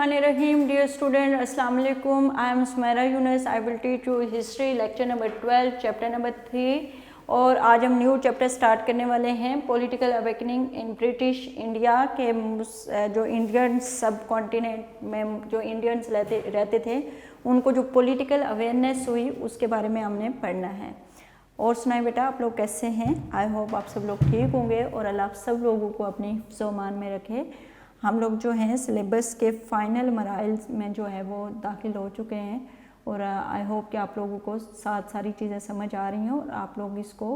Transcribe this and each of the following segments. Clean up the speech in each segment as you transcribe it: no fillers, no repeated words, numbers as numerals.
Bismillahirrahmanirrahim. Dear student, Assalamu alaikum. I am Sumaira Yunus. I will teach you history lecture number 12, chapter number 3. और आज हम new chapter start करने वाले हैं political awakening in British India के जो Indian सब कॉन्टिनेंट में जो इंडियंस रहते थे उनको जो पॉलिटिकल अवेयरनेस हुई उसके बारे में हमने पढ़ना है। और सुनाए बेटा, आप लोग कैसे हैं? आई होप आप सब लोग ठीक होंगे और अल्लाह आप सब लोगों को अपनी हिफ्ज़-ओ-मान में रखे। हम लोग जो हैं सिलेबस के फाइनल मराइल में जो है वो दाखिल हो चुके हैं और आई होप कि आप लोगों को सारी चीज़ें समझ आ रही हैं और आप लोग इसको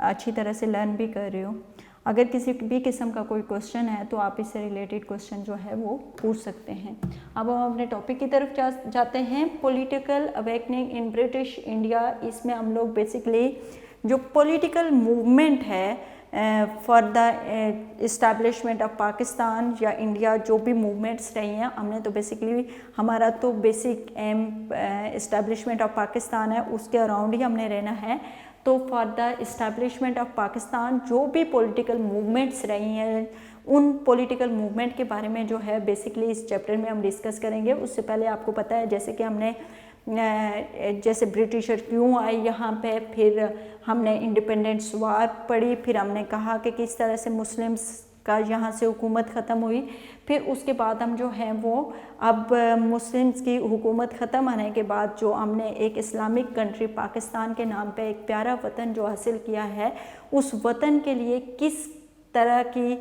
अच्छी तरह से लर्न भी कर रहे हो। अगर किसी भी किस्म का कोई क्वेश्चन है तो आप इससे रिलेटेड क्वेश्चन जो है वो पूछ सकते हैं। अब हम अपने टॉपिक की तरफ जाते हैं, political awakening in British India. इसमें हम लोग बेसिकली जो पॉलिटिकल मूवमेंट है for the establishment of Pakistan या इंडिया, जो भी मूवमेंट्स रही हैं, हमने तो बेसिकली हमारा तो basic aim establishment of Pakistan है, उसके अराउंड ही हमने रहना है। तो for the establishment of Pakistan जो भी पॉलिटिकल मूवमेंट्स रही हैं उन पॉलिटिकल मूवमेंट के बारे में जो है बेसिकली इस चैप्टर में हम डिस्कस करेंगे। उससे पहले आपको पता है जैसे कि हमने जैसे ब्रिटिशर क्यों आए यहाँ पे, फिर हमने इंडिपेंडेंस वार पढ़ी, फिर हमने कहा कि किस तरह से मुस्लिम्स का यहाँ से हुकूमत ख़त्म हुई, फिर उसके बाद हम जो हैं वो अब मुस्लिम्स की हुकूमत ख़त्म होने के बाद जो हमने एक इस्लामिक कंट्री पाकिस्तान के नाम पे एक प्यारा वतन जो हासिल किया है, उस वतन के लिए किस तरह की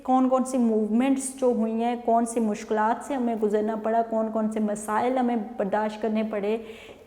कौन कौन सी मूवमेंट्स जो हुई हैं, कौन सी मुश्किलात से हमें गुजरना पड़ा, कौन कौन से मसाइल हमें बर्दाश्त करने पड़े,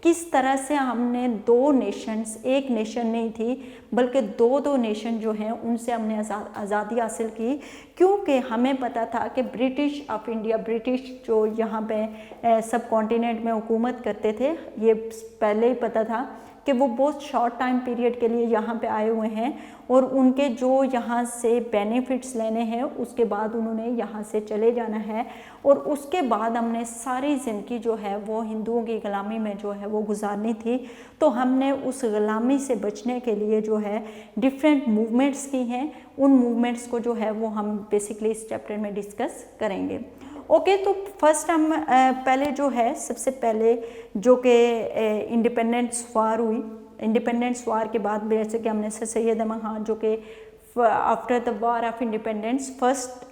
किस तरह से हमने दो नेशंस, एक नेशन नहीं थी बल्कि दो नेशन जो हैं उनसे हमने आज़ादी हासिल की, क्योंकि हमें पता था कि ब्रिटिश ऑफ इंडिया, ब्रिटिश जो यहाँ पे सब कॉन्टिनेंट में हुकूमत करते थे, ये पहले ही पता था कि वो बहुत शॉर्ट टाइम पीरियड के लिए यहाँ पे आए हुए हैं और उनके जो यहाँ से बेनिफिट्स लेने हैं उसके बाद उन्होंने यहाँ से चले जाना है और उसके बाद हमने सारी ज़िंदगी जो है वो हिंदुओं की ग़ुलामी में जो है वो गुजारनी थी। तो हमने उस ग़ुलामी से बचने के लिए जो है डिफरेंट मूवमेंट्स की हैं, उन मूवमेंट्स को जो है वो हम बेसिकली इस चैप्टर में डिस्कस करेंगे। ओके, तो फर्स्ट हम पहले जो है सबसे पहले जो कि इंडिपेंडेंस वार हुई, इंडिपेंडेंस वार के बाद जैसे कि हमने सर सैयद अहमद खान जो कि after the war of independence first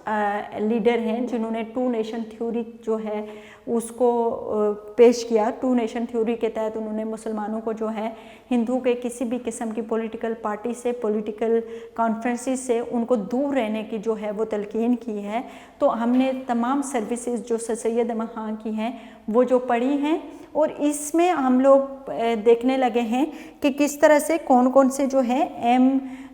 leader हैं जिन्होंने टू नेशन थ्योरी जो है उसको पेश किया। टू नेशन थ्योरी के तहत उन्होंने मुसलमानों को जो है हिंदू के किसी भी किस्म की पॉलिटिकल पार्टी से, पॉलिटिकल कॉन्फ्रेंसेस से उनको दूर रहने की जो है वो तलकीन की है। तो हमने तमाम सर्विसेज जो सर सैयद अहमद खान की हैं वो जो पढ़ी हैं और इसमें हम लोग देखने लगे हैं कि किस तरह से कौन कौन से जो है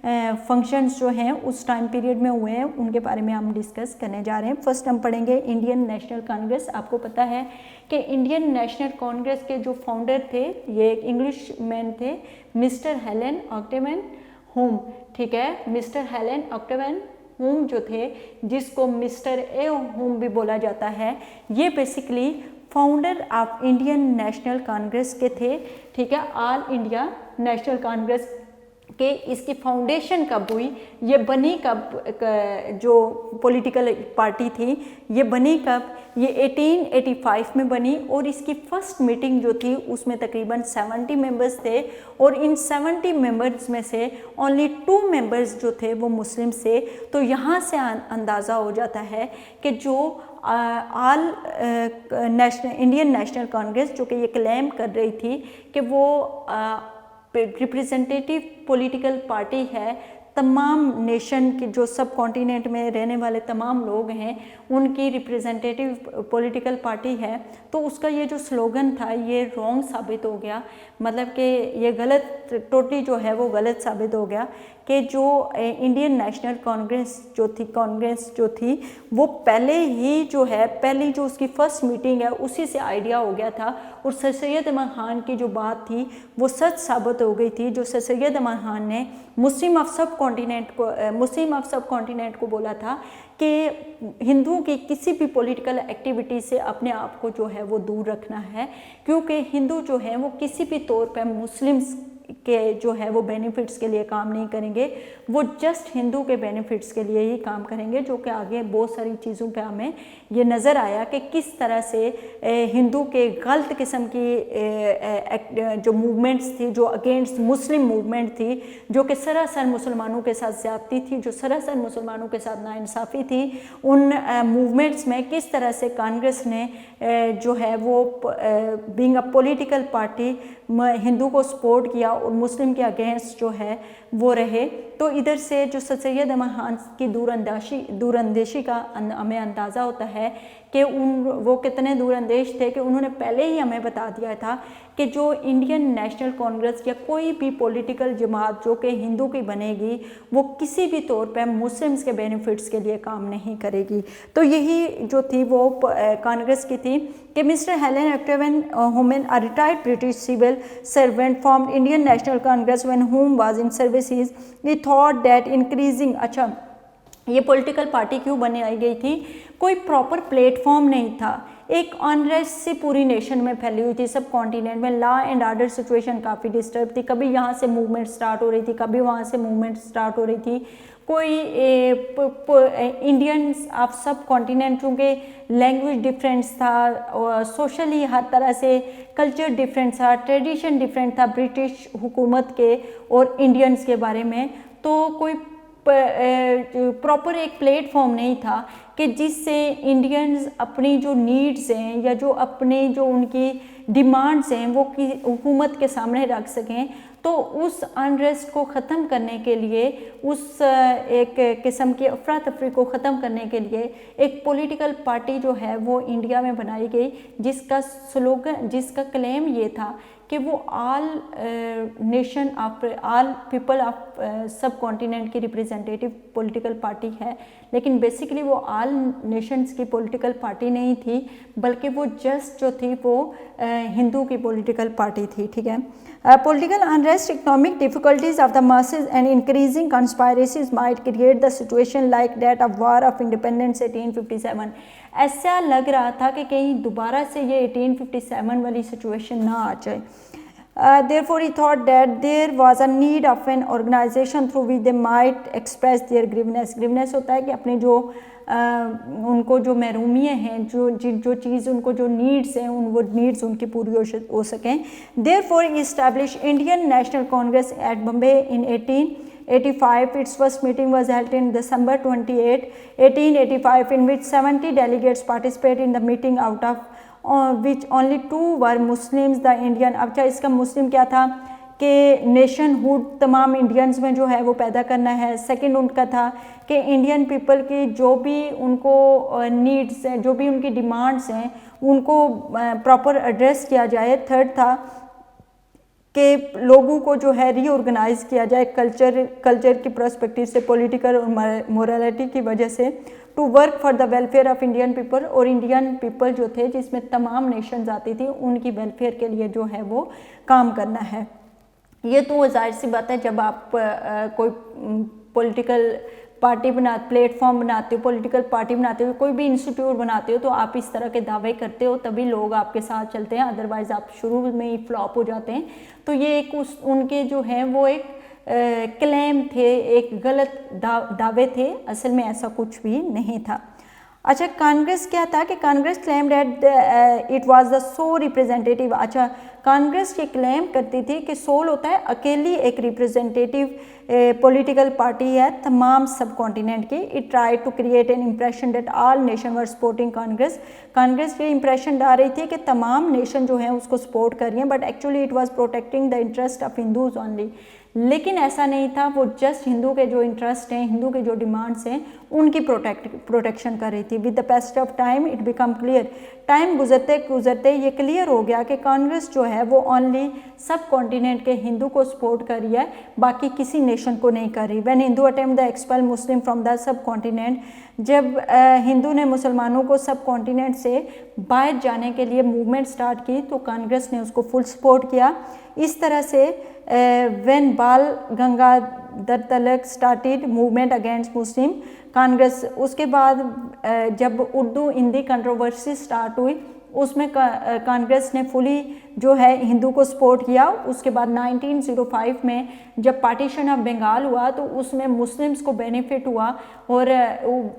फंक्शंस जो हैं उस टाइम पीरियड में हुए हैं, उनके बारे में हम डिस्कस करने जा रहे हैं। फर्स्ट हम पढ़ेंगे इंडियन नेशनल कांग्रेस। आपको पता है कि इंडियन नेशनल कांग्रेस के जो फाउंडर थे ये एक इंग्लिश मैन थे, मिस्टर हेलन ऑक्टेवन होम। ठीक है, मिस्टर हेलन ऑक्टेवन होम जो थे, जिसको मिस्टर ए होम भी बोला जाता है, ये basically founder of Indian National Congress के थे। ठीक है, ऑल इंडिया नेशनल कांग्रेस के इसकी फाउंडेशन कब हुई, ये बनी कब, जो पॉलिटिकल पार्टी थी ये बनी कब, ये 1885 में बनी और इसकी फर्स्ट मीटिंग जो थी उसमें तकरीबन 70 मेंबर्स थे और इन 70 मेंबर्स में से ओनली 2 मेंबर्स जो थे वो मुस्लिम थे। तो यहाँ से अंदाज़ा हो जाता है कि जो ऑल इंडियन नेशनल कांग्रेस जो कि ये क्लेम कर रही थी कि वो रिप्रेजेंटेटिव पॉलिटिकल पार्टी है, तमाम नेशन के जो सब कॉन्टिनेंट में रहने वाले तमाम लोग हैं उनकी रिप्रेजेंटेटिव पॉलिटिकल पार्टी है, तो उसका ये जो स्लोगन था ये रॉन्ग साबित हो गया। मतलब कि ये गलत, टोटली जो है वो गलत साबित हो गया कि जो इंडियन नेशनल कांग्रेस जो थी वो पहले ही जो है, पहली जो उसकी फर्स्ट मीटिंग है उसी से आइडिया हो गया था और सर सैयद अहमद खान की जो बात थी वो सच साबित हो गई थी। जो सर सैयद अहमद खान ने मुस्लिम ऑफ सब कॉन्टिनेंट को बोला था कि हिंदुओं की किसी भी पॉलिटिकल एक्टिविटी से अपने आप को जो है वो दूर रखना है, क्योंकि हिंदू जो है वो किसी भी तौर पर मुस्लिम्स के जो है वो बेनिफिट्स के लिए काम नहीं करेंगे, वो जस्ट हिंदू के बेनिफिट्स के लिए ही काम करेंगे, जो कि आगे बहुत सारी चीज़ों पे हमें ये नज़र आया कि किस तरह से हिंदू के गलत किस्म की जो मूवमेंट्स थी, जो अगेंस्ट मुस्लिम मूवमेंट थी, जो कि सरासर मुसलमानों के साथ ज़्यादती थी, जो सरासर मुसलमानों के साथ नाइंसाफ़ी थी, उन मूवमेंट्स में किस तरह से कांग्रेस ने जो है वो being a political party Hindu को सपोर्ट किया और मुस्लिम के अगेंस्ट जो है वो रहे। तो इधर से जो सैयद अहमद खान की दूरंदेशी का हमें अंदाज़ा होता है कि वो कितने दूरंदेश थे कि उन्होंने पहले ही हमें बता दिया था कि जो इंडियन नेशनल कांग्रेस या कोई भी पॉलिटिकल जमात जो कि हिंदू की बनेगी, वो किसी भी तौर पर मुस्लिम्स के बेनिफिट्स के लिए काम नहीं करेगी। तो यही जो थी वो कांग्रेस की थी कि mister Allan Octavian Hume a retired British civil servant from Indian National Congress when whom was in services, we thought that increasing, अच्छा ये पॉलिटिकल पार्टी क्यों बनाई गई थी? कोई प्रॉपर प्लेटफॉर्म नहीं था, एक अनरेस्ट सी पूरी नेशन में फैली हुई थी, सब कॉन्टिनेंट में लॉ एंड ऑर्डर सिचुएशन काफ़ी डिस्टर्ब थी, कभी यहाँ से मूवमेंट स्टार्ट हो रही थी, कभी वहाँ से मूवमेंट स्टार्ट हो रही थी। कोई इंडियंस ऑफ सब कॉन्टिनेंट, चूँकि लैंग्वेज डिफरेंस था और सोशली हर तरह से कल्चर डिफरेंस था, ट्रेडिशन डिफरेंट था ब्रिटिश हुकूमत के और इंडियंस के बारे में, तो कोई प्रॉपर एक प्लेटफॉर्म नहीं था कि जिससे इंडियंस अपनी जो नीड्स हैं या जो अपनी जो उनकी डिमांड्स हैं वो हुकूमत के सामने रख सकें। तो उस अनरेस्ट को ख़त्म करने के लिए, उस एक किस्म की अफरा तफरी को ख़त्म करने के लिए एक पॉलिटिकल पार्टी जो है वो इंडिया में बनाई गई, जिसका स्लोगन, जिसका क्लेम ये था कि वो all nation of all people of सब कॉन्टिनेंट की रिप्रेजेंटेटिव पॉलिटिकल पार्टी है। लेकिन बेसिकली वो ऑल नेशंस की पॉलिटिकल पार्टी नहीं थी, बल्कि वो जस्ट जो थी वो हिंदू की पॉलिटिकल पार्टी थी। ठीक है। Political unrest, economic difficulties of the masses and increasing conspiracies might create the situation like that of War of Independence 1857. ऐसा लग रहा था कि कहीं दोबारा से ये 1857 वाली सिचुएशन ना आ जाए। Therefore he thought that there was a need of an organization through which they might express their grievances. Grievances होता है कि अपने जो उनको जो महरूमियाँ हैं, जो चीज़ उनको जो नीड्स हैं, वो नीड्स उनकी पूरी हो सकें। Therefore he established Indian National Congress at Bombay in 1885. Its first meeting was held in December 28, 1885, in which 70 delegates participated in the meeting, out of which only 2 were Muslims. The Indian, अच्छा इसका मुस्लिम क्या था कि nationhood तमाम Indians में जो है वो पैदा करना है। सेकंड उनका था कि इंडियन पीपल की जो भी उनको नीड्स हैं, जो भी उनकी डिमांड्स हैं, उनको प्रॉपर एड्रेस किया जाए। थर्ड था कि लोगों को जो है रीऑर्गेनाइज किया जाए कल्चर की पर्सपेक्टिव से, पॉलिटिकल और मोरालिटी की वजह से, to work for the welfare of Indian people. और इंडियन पीपल जो थे, जिसमें तमाम नेशंस आती थी, उनकी वेलफेयर के लिए जो है वो काम करना है। ये तो जाहिर सी बात है, जब आप कोई पॉलिटिकल पार्टी प्लेटफॉर्म बनाते हो, पॉलिटिकल पार्टी बनाते हो, कोई भी इंस्टीट्यूट बनाते हो, तो आप इस तरह के दावे करते हो, तभी लोग आपके साथ चलते हैं, अदरवाइज़ आप शुरू में ही फ्लॉप हो जाते हैं। तो ये एक उनके जो हैं वो एक क्लेम थे, एक गलत दावे थे, असल में ऐसा कुछ भी नहीं था। अच्छा, कांग्रेस क्या था कि Congress claim that it was the so representative. अच्छा, कांग्रेस ये क्लेम करती थी कि सोल होता है अकेली एक रिप्रेजेंटेटिव पॉलिटिकल पार्टी है तमाम सब कॉन्टिनेंट की। It try to create an impression that all nation were supporting Congress. Congress ये इंप्रेशन डाल रही थी कि तमाम नेशन जो हैं उसको सपोर्ट कर रही हैं, but actually it was protecting the interest of Hindus only. लेकिन ऐसा नहीं था, वो जस्ट हिंदू के जो इंटरेस्ट हैं, हिंदू के जो डिमांड्स हैं, उनकी प्रोटेक्शन कर रही थी। With the passage of time it become clear. Time गुजरते गुजरते ये क्लियर हो गया कि कांग्रेस जो है वो ओनली सब कॉन्टिनेंट के हिंदू को सपोर्ट कर रही है, बाकी किसी नेशन को नहीं कर रही। When Hindu attempt the expel Muslim from the sub continent, जब हिंदू ने मुसलमानों को सब कॉन्टिनेंट से बाहर जाने के लिए मूवमेंट स्टार्ट की, तो कांग्रेस ने उसको फुल सपोर्ट किया। इस तरह से when Bal Gangadhar Tilak started movement against Muslim, Congress उसके बाद जब उर्दू हिंदी कंट्रोवर्सी स्टार्ट हुई, उसमें कांग्रेस ने फुली जो है हिंदू को सपोर्ट किया। उसके बाद 1905 में जब पार्टीशन ऑफ बंगाल हुआ तो उसमें मुस्लिम्स को बेनिफिट हुआ और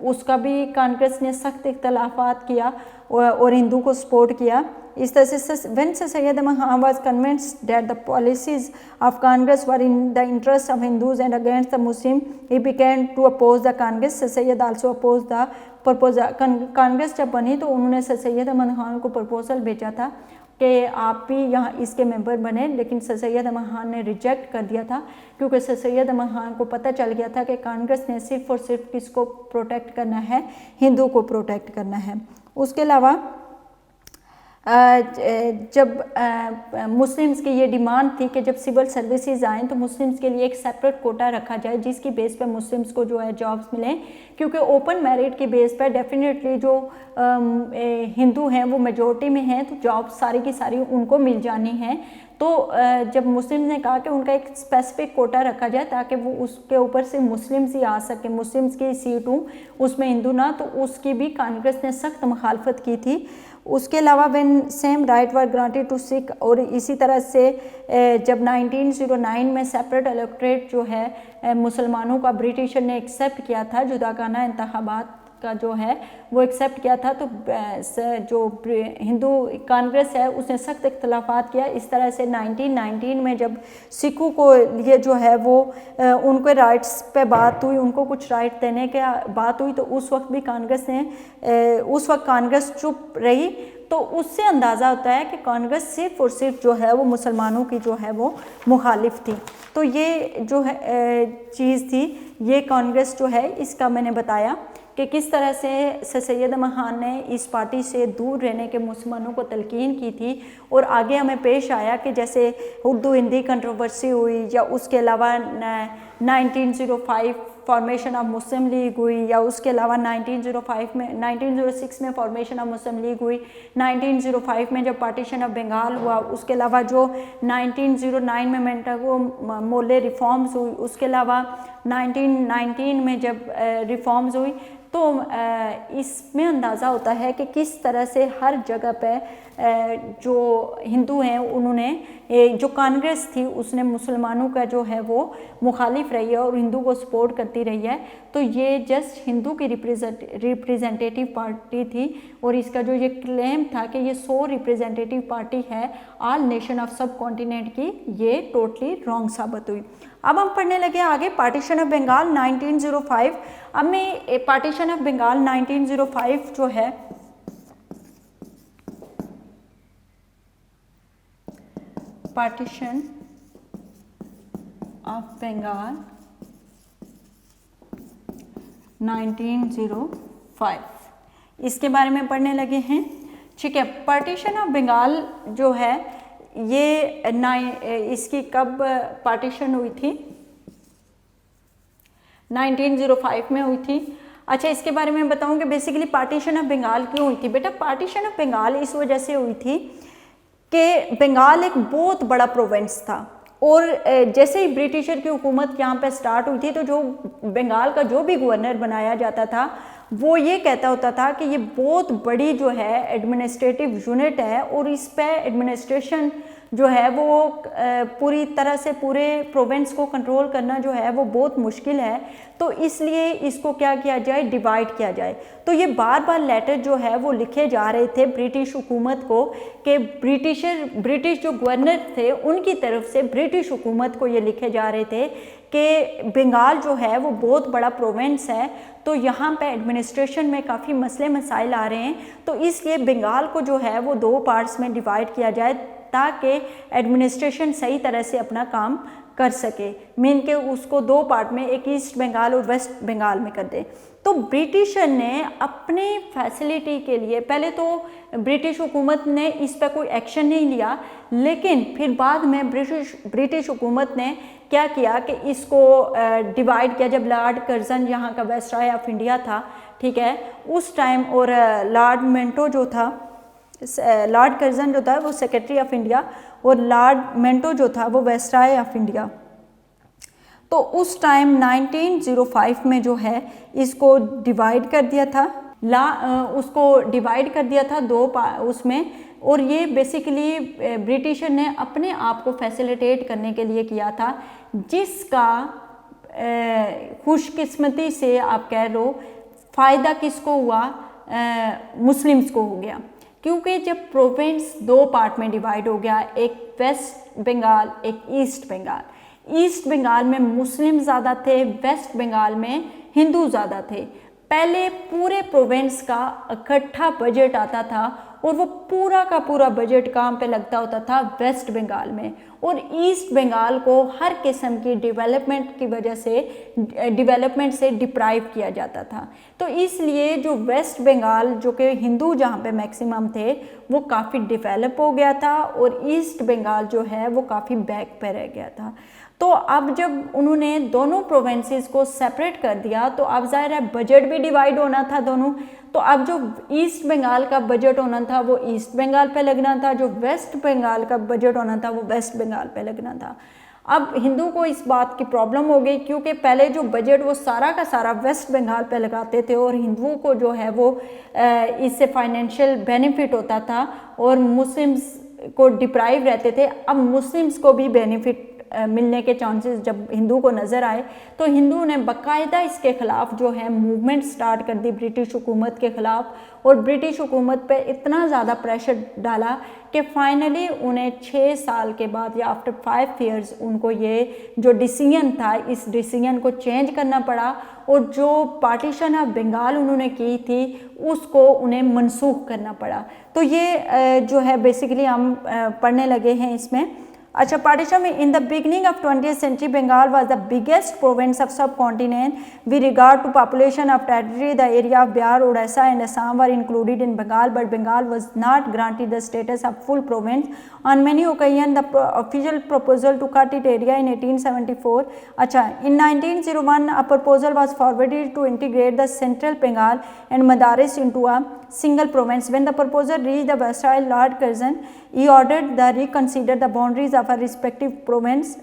उसका भी कांग्रेस ने सख्त इख्तलाफात किया और हिंदू को सपोर्ट किया। इस तरह से when Sir Syed Ahmad Khan was convinced that the policies of Congress were in the interest of Hindus and against the Muslim, he began to oppose the Congress. Sir Syed also opposed the proposal. Congress जब बनी तो उन्होंने sir Syed Ahmad Khan को proposal भेजा था कि आप भी यहाँ इसके मेंबर बने, लेकिन सर सैयद अहमद खान ने रिजेक्ट कर दिया था क्योंकि सर सैयद अहमद खान को पता चल गया था कि कांग्रेस ने सिर्फ और सिर्फ किसको प्रोटेक्ट करना है, हिंदू को प्रोटेक्ट करना है। उसके अलावा जब मुस्लिम्स की ये डिमांड थी कि जब सिविल सर्विसेज आएँ तो मुस्लिम्स के लिए एक सेपरेट कोटा रखा जाए जिसकी बेस पे मुस्लिम्स को जो है जॉब्स मिलें, क्योंकि ओपन मेरिट की बेस पर डेफिनेटली जो हिंदू हैं वो मेजॉरिटी में हैं तो जॉब्स सारी की सारी उनको मिल जानी है। तो जब मुस्लिम ने कहा कि उनका एक स्पेसिफिक कोटा रखा जाए ताकि वो उसके ऊपर से मुस्लिम्स ही आ सके, मुस्लिम्स की सीट हूँ उसमें हिंदू ना, तो उसकी भी कांग्रेस ने सख्त मुखालफत की थी। उसके अलावा when same right were granted to Sikh, और इसी तरह से जब 1909 में सेपरेट इलेक्टोरेट जो है मुसलमानों का ब्रिटिशर ने एक्सेप्ट किया था, जुदागाना इंतखाबात का जो है वो एक्सेप्ट किया था, तो जो हिंदू कांग्रेस है उसने सख्त इख्तलाफात किया। इस तरह से 1919 में जब सिखों को लिए जो है वो उनके राइट्स पे बात हुई, उनको कुछ राइट देने की बात हुई, तो उस वक्त भी कांग्रेस ने उस वक्त कांग्रेस चुप रही। तो उससे अंदाज़ा होता है कि कांग्रेस सिर्फ और सिर्फ जो है वो मुसलमानों की जो है वो मुखालिफ थी। तो ये जो है चीज़ थी, ये कांग्रेस जो है इसका मैंने बताया कि किस तरह से सर सैयद अहमद खान ने इस पार्टी से दूर रहने के मुसलमानों को तलकीन की थी। और आगे हमें पेश आया कि जैसे उर्दू हिंदी कंट्रोवर्सी हुई, या उसके अलावा 1905 फॉर्मेशन ऑफ मुस्लिम लीग हुई, या उसके अलावा 1906 में फॉर्मेशन ऑफ मुस्लिम लीग हुई, 1905 में जब पार्टीशन ऑफ बंगाल हुआ, उसके अलावा जो 1909 में मेंटागो मोले रिफॉर्म्स हुई, उसके अलावा 1919 में जब रिफॉर्म्स हुई, तो इसमें अंदाज़ा होता है कि किस तरह से हर जगह पे जो हिंदू हैं उन्होंने जो कांग्रेस थी उसने मुसलमानों का जो है वो मुखालिफ रही है और हिंदू को सपोर्ट करती रही है। तो ये जस्ट हिंदू की रिप्रेजेंटेटिव पार्टी थी और इसका जो ये क्लेम था कि ये 100 रिप्रेजेंटेटिव पार्टी है ऑल नेशन ऑफ सब कॉन्टिनेंट की, ये टोटली रॉन्ग साबित हुई। अब हम पढ़ने लगे आगे पार्टीशन ऑफ बंगाल 1905। अब मैं पार्टीशन ऑफ बंगाल 1905 जो है पार्टीशन ऑफ बंगाल 1905 इसके बारे में पढ़ने लगे हैं। ठीक है, पार्टीशन ऑफ बंगाल जो है ये इसकी कब पार्टीशन हुई थी? 1905 में हुई थी। अच्छा, इसके बारे में बताऊं कि बेसिकली पार्टीशन ऑफ बंगाल क्यों हुई थी। बेटा, पार्टीशन ऑफ बंगाल इस वजह से हुई थी कि बंगाल एक बहुत बड़ा प्रोविंस था और जैसे ही ब्रिटिशर की हुकूमत यहाँ पे स्टार्ट हुई थी तो जो बंगाल का जो भी गवर्नर बनाया जाता था वो ये कहता होता था कि ये बहुत बड़ी जो है एडमिनिस्ट्रेटिव यूनिट है और इस पे एडमिनिस्ट्रेशन जो है वो पूरी तरह से पूरे प्रोविंस को कंट्रोल करना जो है वो बहुत मुश्किल है, तो इसलिए इसको क्या किया जाए, डिवाइड किया जाए। तो ये बार बार लेटर जो है वो लिखे जा रहे थे ब्रिटिश हुकूमत को कि ब्रिटिश जो गवर्नर थे उनकी तरफ से ब्रिटिश हुकूमत को ये लिखे जा रहे थे कि बंगाल जो है वो बहुत बड़ा प्रोविंस है, तो यहाँ पे एडमिनिस्ट्रेशन में काफ़ी मसले मसाइल आ रहे हैं, तो इसलिए बंगाल को जो है वो 2 पार्ट्स में डिवाइड किया जाए ताकि एडमिनिस्ट्रेशन सही तरह से अपना काम कर सके। मीन के उसको 2 पार्ट में, एक ईस्ट बंगाल और वेस्ट बंगाल में कर दे। तो ब्रिटिशर ने अपने फैसिलिटी के लिए पहले तो ब्रिटिश हुकूमत ने इस पर कोई एक्शन नहीं लिया, लेकिन फिर बाद में ब्रिटिश हुकूमत ने क्या किया कि इसको डिवाइड किया। जब लॉर्ड कर्जन यहाँ का वायसराय ऑफ इंडिया था, ठीक है, उस टाइम, और लॉर्ड मेंटो जो था, लॉर्ड कर्जन जो था वो सेक्रेटरी ऑफ इंडिया और लॉर्ड मेंटो जो था वो वायसराय ऑफ इंडिया, तो उस टाइम 1905 में जो है इसको डिवाइड कर दिया था। उसको डिवाइड कर दिया था उसमें, और ये बेसिकली ब्रिटिशर ने अपने आप को फैसिलिटेट करने के लिए किया था, जिसका खुशकिस्मती से आप कह लो फ़ायदा किसको हुआ, मुस्लिम्स को हो गया। क्योंकि जब प्रोविंस दो पार्ट में डिवाइड हो गया, एक वेस्ट बंगाल एक ईस्ट बंगाल, ईस्ट बंगाल में मुस्लिम ज़्यादा थे, वेस्ट बंगाल में हिंदू ज़्यादा थे। पहले पूरे प्रोविंस का इकट्ठा बजट आता था और वो पूरा का पूरा बजट कहाँ पे लगता होता था, वेस्ट बंगाल में, और ईस्ट बंगाल को हर किस्म की डेवलपमेंट से डिप्राइव किया जाता था। तो इसलिए जो वेस्ट बंगाल जो कि हिंदू जहाँ पे मैक्सिमम थे वो काफ़ी डेवलप हो गया था, और ईस्ट बंगाल जो है वो काफ़ी बैक पे रह गया था। तो अब जब उन्होंने दोनों प्रोविंसेस को सेपरेट कर दिया तो अब ज़ाहिर है बजट भी डिवाइड होना था दोनों। तो अब जो ईस्ट बंगाल का बजट होना था वो ईस्ट बंगाल पे लगना था, जो वेस्ट बंगाल का बजट होना था वो वेस्ट बंगाल पे लगना था। अब हिंदू को इस बात की प्रॉब्लम हो गई, क्योंकि पहले जो बजट वो सारा का सारा वेस्ट बंगाल पे लगाते थे और हिंदुओं को जो है वो इससे फाइनेंशियल बेनिफिट होता था और मुस्लिम्स को डिप्राइव रहते थे। अब मुस्लिम्स को भी बेनिफिट मिलने के चांसेस जब हिंदू को नज़र आए तो हिंदू ने बाकायदा इसके ख़िलाफ़ जो है मूवमेंट स्टार्ट कर दी ब्रिटिश हुकूमत के ख़िलाफ़, और ब्रिटिश हुकूमत पे इतना ज़्यादा प्रेशर डाला कि फाइनली उन्हें 6 साल के बाद या आफ्टर 5 ईयर्स उनको ये जो डिसीजन था इस डिसीजन को चेंज करना पड़ा, और जो पार्टीशन ऑफ बंगाल उन्होंने की थी उसको उन्हें मनसूख करना पड़ा। तो ये जो है बेसिकली हम पढ़ने लगे हैं इसमें। अच्छा, partition में in the beginning of 20th century Bengal was the biggest province of subcontinent with regard to population of territory. The area of Bihar, Odisha and Assam were included in Bengal, but Bengal was not granted the status of full province. On many occasions the official proposal to cut its area in 1874. अच्छा, in 1901 a proposal was forwarded to integrate the central Bengal and Madaris into a single province. When the proposal reached the Viceroy Lord Curzon, he ordered the reconsider the boundaries of a respective province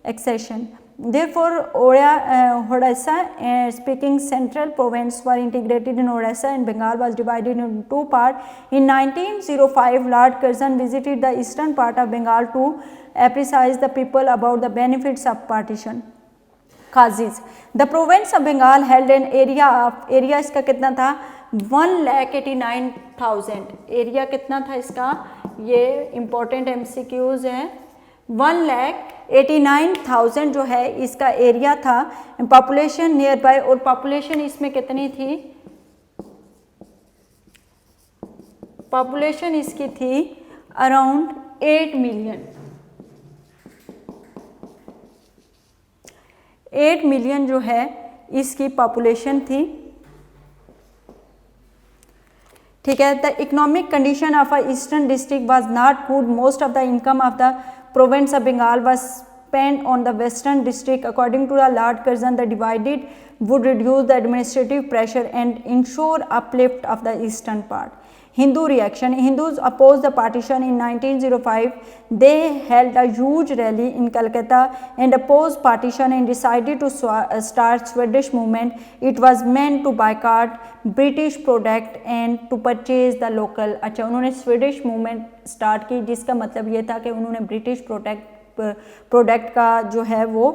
accession. Therefore, Odisha speaking central province were integrated in Odisha and Bengal was divided into two parts. In 1905, Lord Curzon visited the eastern part of Bengal to apprise the people about the benefits of partition. Qazis. The province of Bengal held an area इसका कितना था 1,89,000। Area कितना था इसका, ये important MCQs हैं। 1,89,000 जो है इसका एरिया था। पॉपुलेशन नियर बाय, और पॉपुलेशन इसमें कितनी थी, पॉपुलेशन इसकी थी अराउंड 8 मिलियन। 8 मिलियन जो है इसकी पॉपुलेशन थी, ठीक है। The economic condition of a eastern district was not good. Most of the income of the province of Bengal was spent on the western district. According to the Lord Curzon, the divided would reduce the administrative pressure and ensure uplift of the eastern part. Hindu reaction. Hindus opposed the partition in 1905. They held a huge rally in Calcutta and opposed partition and decided to start Swedish movement. It was meant to boycott British product and to purchase the local. अच्छा, उन्होंने Swedish movement start की, जिसका मतलब ये था कि उन्होंने British product का जो है वो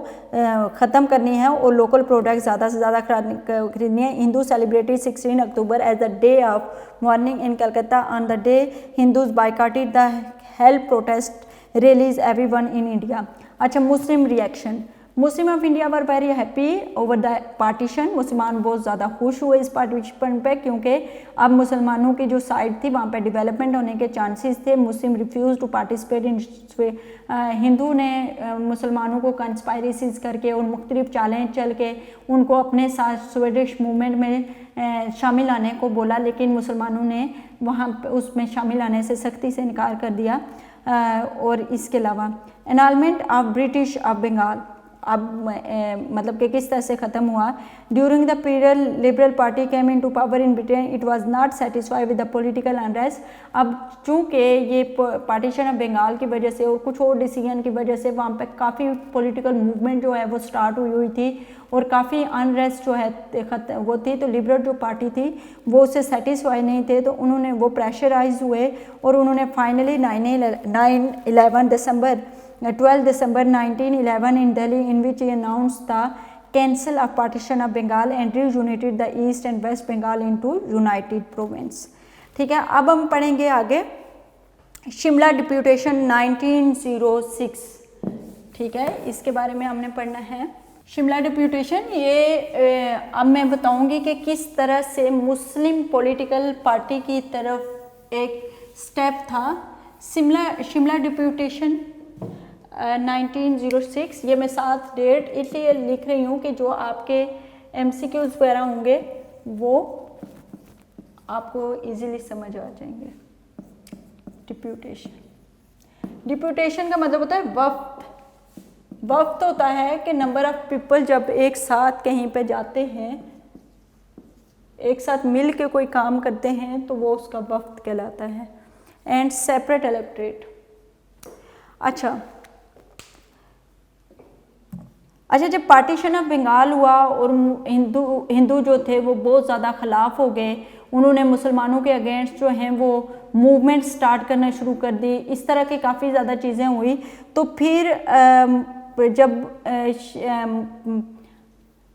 ख़त्म करनी है और लोकल प्रोडक्ट ज़्यादा से ज़्यादा खरीदनी है। Hindu celebrated 16 October as the day of mourning in Calcutta. On the day Hindus boycotted the help protest release everyone in India. अच्छा, Muslim reaction. Muslim of India were very happy over the partition. मुसलमान बहुत ज़्यादा खुश हुए इस partition पे, क्योंकि अब मुसलमानों की जो साइड थी वहाँ पे डेवलपमेंट होने के चांसेस थे। Muslim refuse to participate in. हिंदू ने मुसलमानों को कंस्पायरेसीज करके और मुख्तलिफ चालें चल के उनको अपने साथ स्वीडिश मूवमेंट में शामिल आने को बोला, लेकिन मुसलमानों ने वहाँ उसमें शामिल आने से सख्ती से इनकार कर दिया। और इसके अलावा enrolment of British of Bengal. अब मतलब कि किस तरह से ख़त्म हुआ। During the period liberal party came into power in Britain, it was not satisfied with the political unrest. अब चूँकि ये पार्टीशन ऑफ बंगाल की वजह से और कुछ और डिसीजन की वजह से वहाँ पे काफ़ी पॉलिटिकल मूवमेंट जो है वो स्टार्ट हुई थी और काफ़ी अनरेस्ट जो है वो थी, तो लिबरल जो पार्टी थी वो उससे सेटिस्फाई नहीं थे, तो उन्होंने वो प्रेशराइज हुए और उन्होंने finally 12 December 1911 in Delhi, in which he announced the cancel of partition of Bengal and reunited the East and West Bengal into united province। ठीक है, अब हम पढ़ेंगे आगे शिमला डिप्यूटेशन 1906। ठीक है, इसके बारे में हमने पढ़ना है। शिमला डिप्यूटेशन ये अब मैं बताऊंगी कि किस तरह से मुस्लिम पॉलिटिकल पार्टी की तरफ एक स्टेप था। शिमला डिप्यूटेशन 1906, ये मैं 7 डेट इसलिए लिख रही हूँ कि जो आपके MCQs वगैरह होंगे वो आपको इजीली समझ आ जाएंगे। डिप्यूटेशन का मतलब होता है वफ्द। वफ्द होता है कि नंबर ऑफ पीपल जब एक साथ कहीं पे जाते हैं, एक साथ मिल के कोई काम करते हैं तो वो उसका वफ्द कहलाता है। And separate electorate. अच्छा, जब पार्टीशन ऑफ बंगाल हुआ और हिंदू जो थे वो बहुत ज़्यादा ख़िलाफ़ हो गए, उन्होंने मुसलमानों के अगेंस्ट जो हैं वो मूवमेंट स्टार्ट करना शुरू कर दी, इस तरह की काफ़ी ज़्यादा चीज़ें हुई। तो फिर जब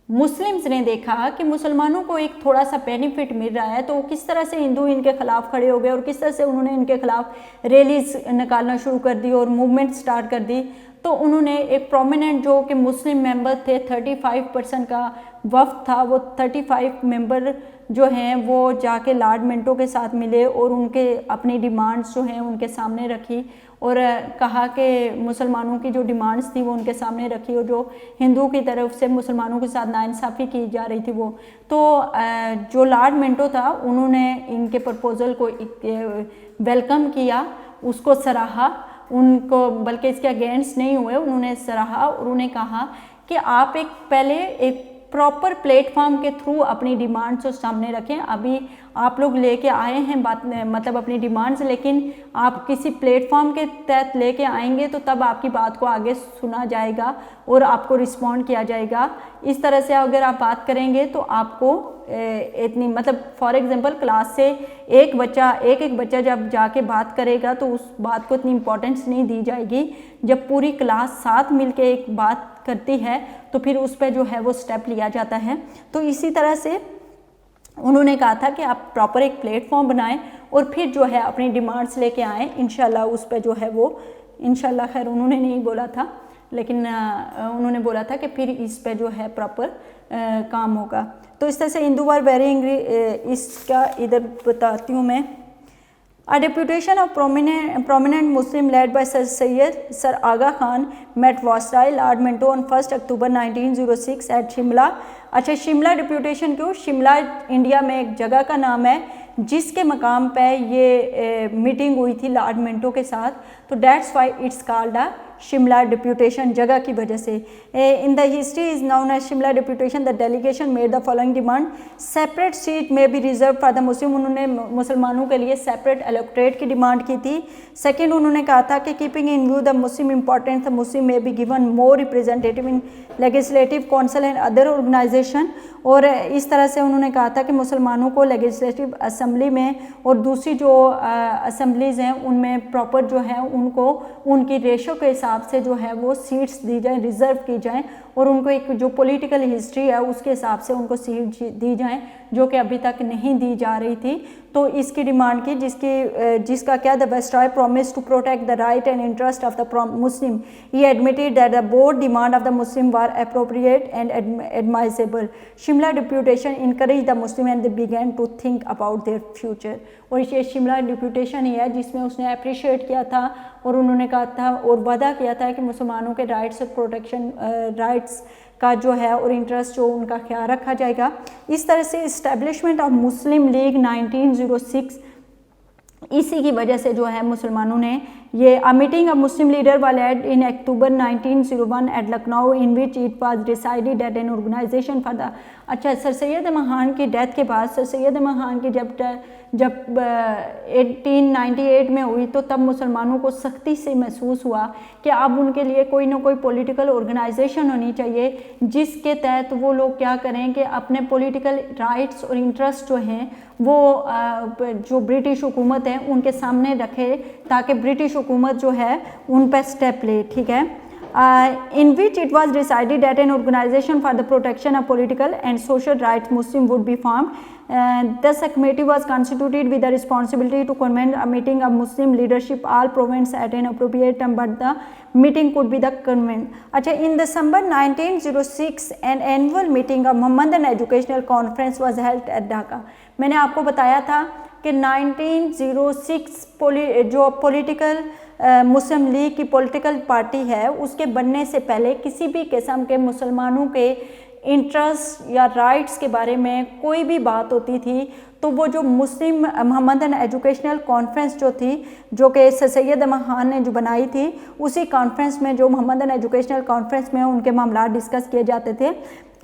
मुस्लिम्स ने देखा कि मुसलमानों को एक थोड़ा सा बेनिफिट मिल रहा है, तो किस तरह से हिंदू इनके ख़िलाफ़ खड़े हो गए और किस तरह से उन्होंने इनके ख़िलाफ़ रैलीज निकालना शुरू कर दी और मूवमेंट स्टार्ट कर दी। तो उन्होंने एक प्रोमिनेंट जो कि मुस्लिम मेंबर थे, 35% का वफ्द था, वो 35 मेंबर जो हैं वो जाके लॉर्ड मिंटो के साथ मिले और उनके अपनी डिमांड्स जो हैं उनके सामने रखी और कहा कि मुसलमानों की जो डिमांड्स थी वो उनके सामने रखी और जो हिंदू की तरफ से मुसलमानों के साथ नाइंसाफ़ी की जा रही थी वो। तो जो लॉर्ड मिंटो था उन्होंने इनके प्रपोज़ल को वेलकम किया, उसको सराहा, उनको बल्कि इसके अगेंस्ट नहीं हुए, उन्होंने सराहा और उन्होंने कहा कि आप पहले एक प्रॉपर प्लेटफॉर्म के थ्रू अपनी डिमांड्स को सामने रखें। अभी आप लोग लेके आए हैं बात मतलब अपनी डिमांड्स, लेकिन आप किसी प्लेटफॉर्म के तहत लेके आएंगे तो तब आपकी बात को आगे सुना जाएगा और आपको रिस्पॉन्ड किया जाएगा। इस तरह से अगर आप बात करेंगे तो आपको इतनी मतलब फॉर एग्जांपल क्लास से एक बच्चा जब जाके बात करेगा तो उस बात को इतनी इम्पोर्टेंस नहीं दी जाएगी। जब पूरी क्लास साथ मिलके एक बात करती है तो फिर उस पर जो है वो स्टेप लिया जाता है। तो इसी तरह से उन्होंने कहा था कि आप प्रॉपर एक प्लेटफॉर्म बनाएं और फिर जो है अपनी डिमांड्स लेके आएँ, इंशाल्लाह उस पर जो है वो इंशाल्लाह, खैर उन्होंने नहीं बोला था लेकिन उन्होंने बोला था कि फिर इस पे जो है प्रॉपर काम होगा। तो इस तरह से हिंदू आर वेरी एंग्री, इसका इधर बताती हूँ मैं। A deputation of prominent Muslim led by Sir Aga Khan met Viceroy Lord Minto on 1 October 1906 at Shimla. अच्छा, शिमला डिप्यूटेशन क्यों? शिमला इंडिया में एक जगह का नाम है जिसके मकाम पे ये मीटिंग हुई थी लॉर्ड मिंटो के साथ, तो that's why it's called a Shimla deputation, जगह की वजह से। In the history is known as Shimla deputation. The delegation made the following demand, separate seat may be reserved for the Muslim. उन्होंने मुसलमानों के लिए सेपरेट इलेक्टोरेट की डिमांड की थी। सेकेंड, उन्होंने कहा था कि keeping in view the Muslim importance, the Muslim may be given more representative in legislative council and other organisation. और इस तरह से उन्होंने कहा था कि मुसलमानों को लेजिस्लेटिव असेंबली में और दूसरी जो असेंबलीज़ हैं उनमें प्रॉपर जो है उनको उनकी रेशो के हिसाब से जो है वो सीट्स दी जाएं, रिज़र्व की जाएं और उनको एक जो पॉलिटिकल हिस्ट्री है उसके हिसाब से उनको सीट दी जाएं जो कि अभी तक नहीं दी जा रही थी। तो इसकी डिमांड की जिसका क्या, the viceroy promise to protect the right and interest of the Muslim. He admitted that the board demand of the Muslim were appropriate and admissible. Shimla deputation encourage the Muslim and they began to think about their future. और ये Shimla deputation ही है जिसमें उसने appreciate किया था और उन्होंने कहा था और वादा किया था कि मुसलमानों के राइट्स और प्रोटेक्शन राइट्स का जो है और इंटरेस्ट जो उनका ख्याल रखा जाएगा। इस तरह से इस्टेब्लिशमेंट ऑफ मुस्लिम लीग 1906, इसी की वजह से जो है मुसलमानों ने ये a meeting of Muslim leader was held in October 1901 at Lucknow in which it was decided that an organisation for the, अच्छा, सर सैयद अहमद खान की डेथ के बाद सर सैयद अहमद खान की जब 1898 में हुई तो तब मुसलमानों को सख्ती से महसूस हुआ कि अब उनके लिए कोई ना कोई पॉलिटिकल ऑर्गेनाइजेशन होनी चाहिए जिसके तहत वो लोग क्या करें कि अपने पॉलिटिकल राइट्स और इंटरेस्ट जो हैं वो जो ब्रिटिश हुकूमत है उनके सामने रखे ताकि ब्रिटिश हुकूमत जो है उन पर स्टेप ले, ठीक है। In which it was decided that an organization for the protection of political and social rights Muslim would be formed. Thus a committee was constituted with the responsibility to convene a meeting of Muslim leadership all provinces at an appropriate time, but the meeting could be the convened. अच्छा, in December 1906 an annual meeting of Mohammedan Educational Conference was held at Dhaka. मैंने आपको बताया था कि 1906 जो political मुस्लिम league की political party है उसके बनने से पहले किसी भी किस्म के मुसलमानों के इंटरेस्ट या राइट्स के बारे में कोई भी बात होती थी तो वो जो मुस्लिम मोहम्मदन एजुकेशनल कॉन्फ्रेंस जो थी, जो कि सर सैयद अहमद खान ने जो बनाई थी, उसी कॉन्फ्रेंस में जो मोहम्मदन एजुकेशनल कॉन्फ्रेंस में उनके मामला डिस्कस किए जाते थे।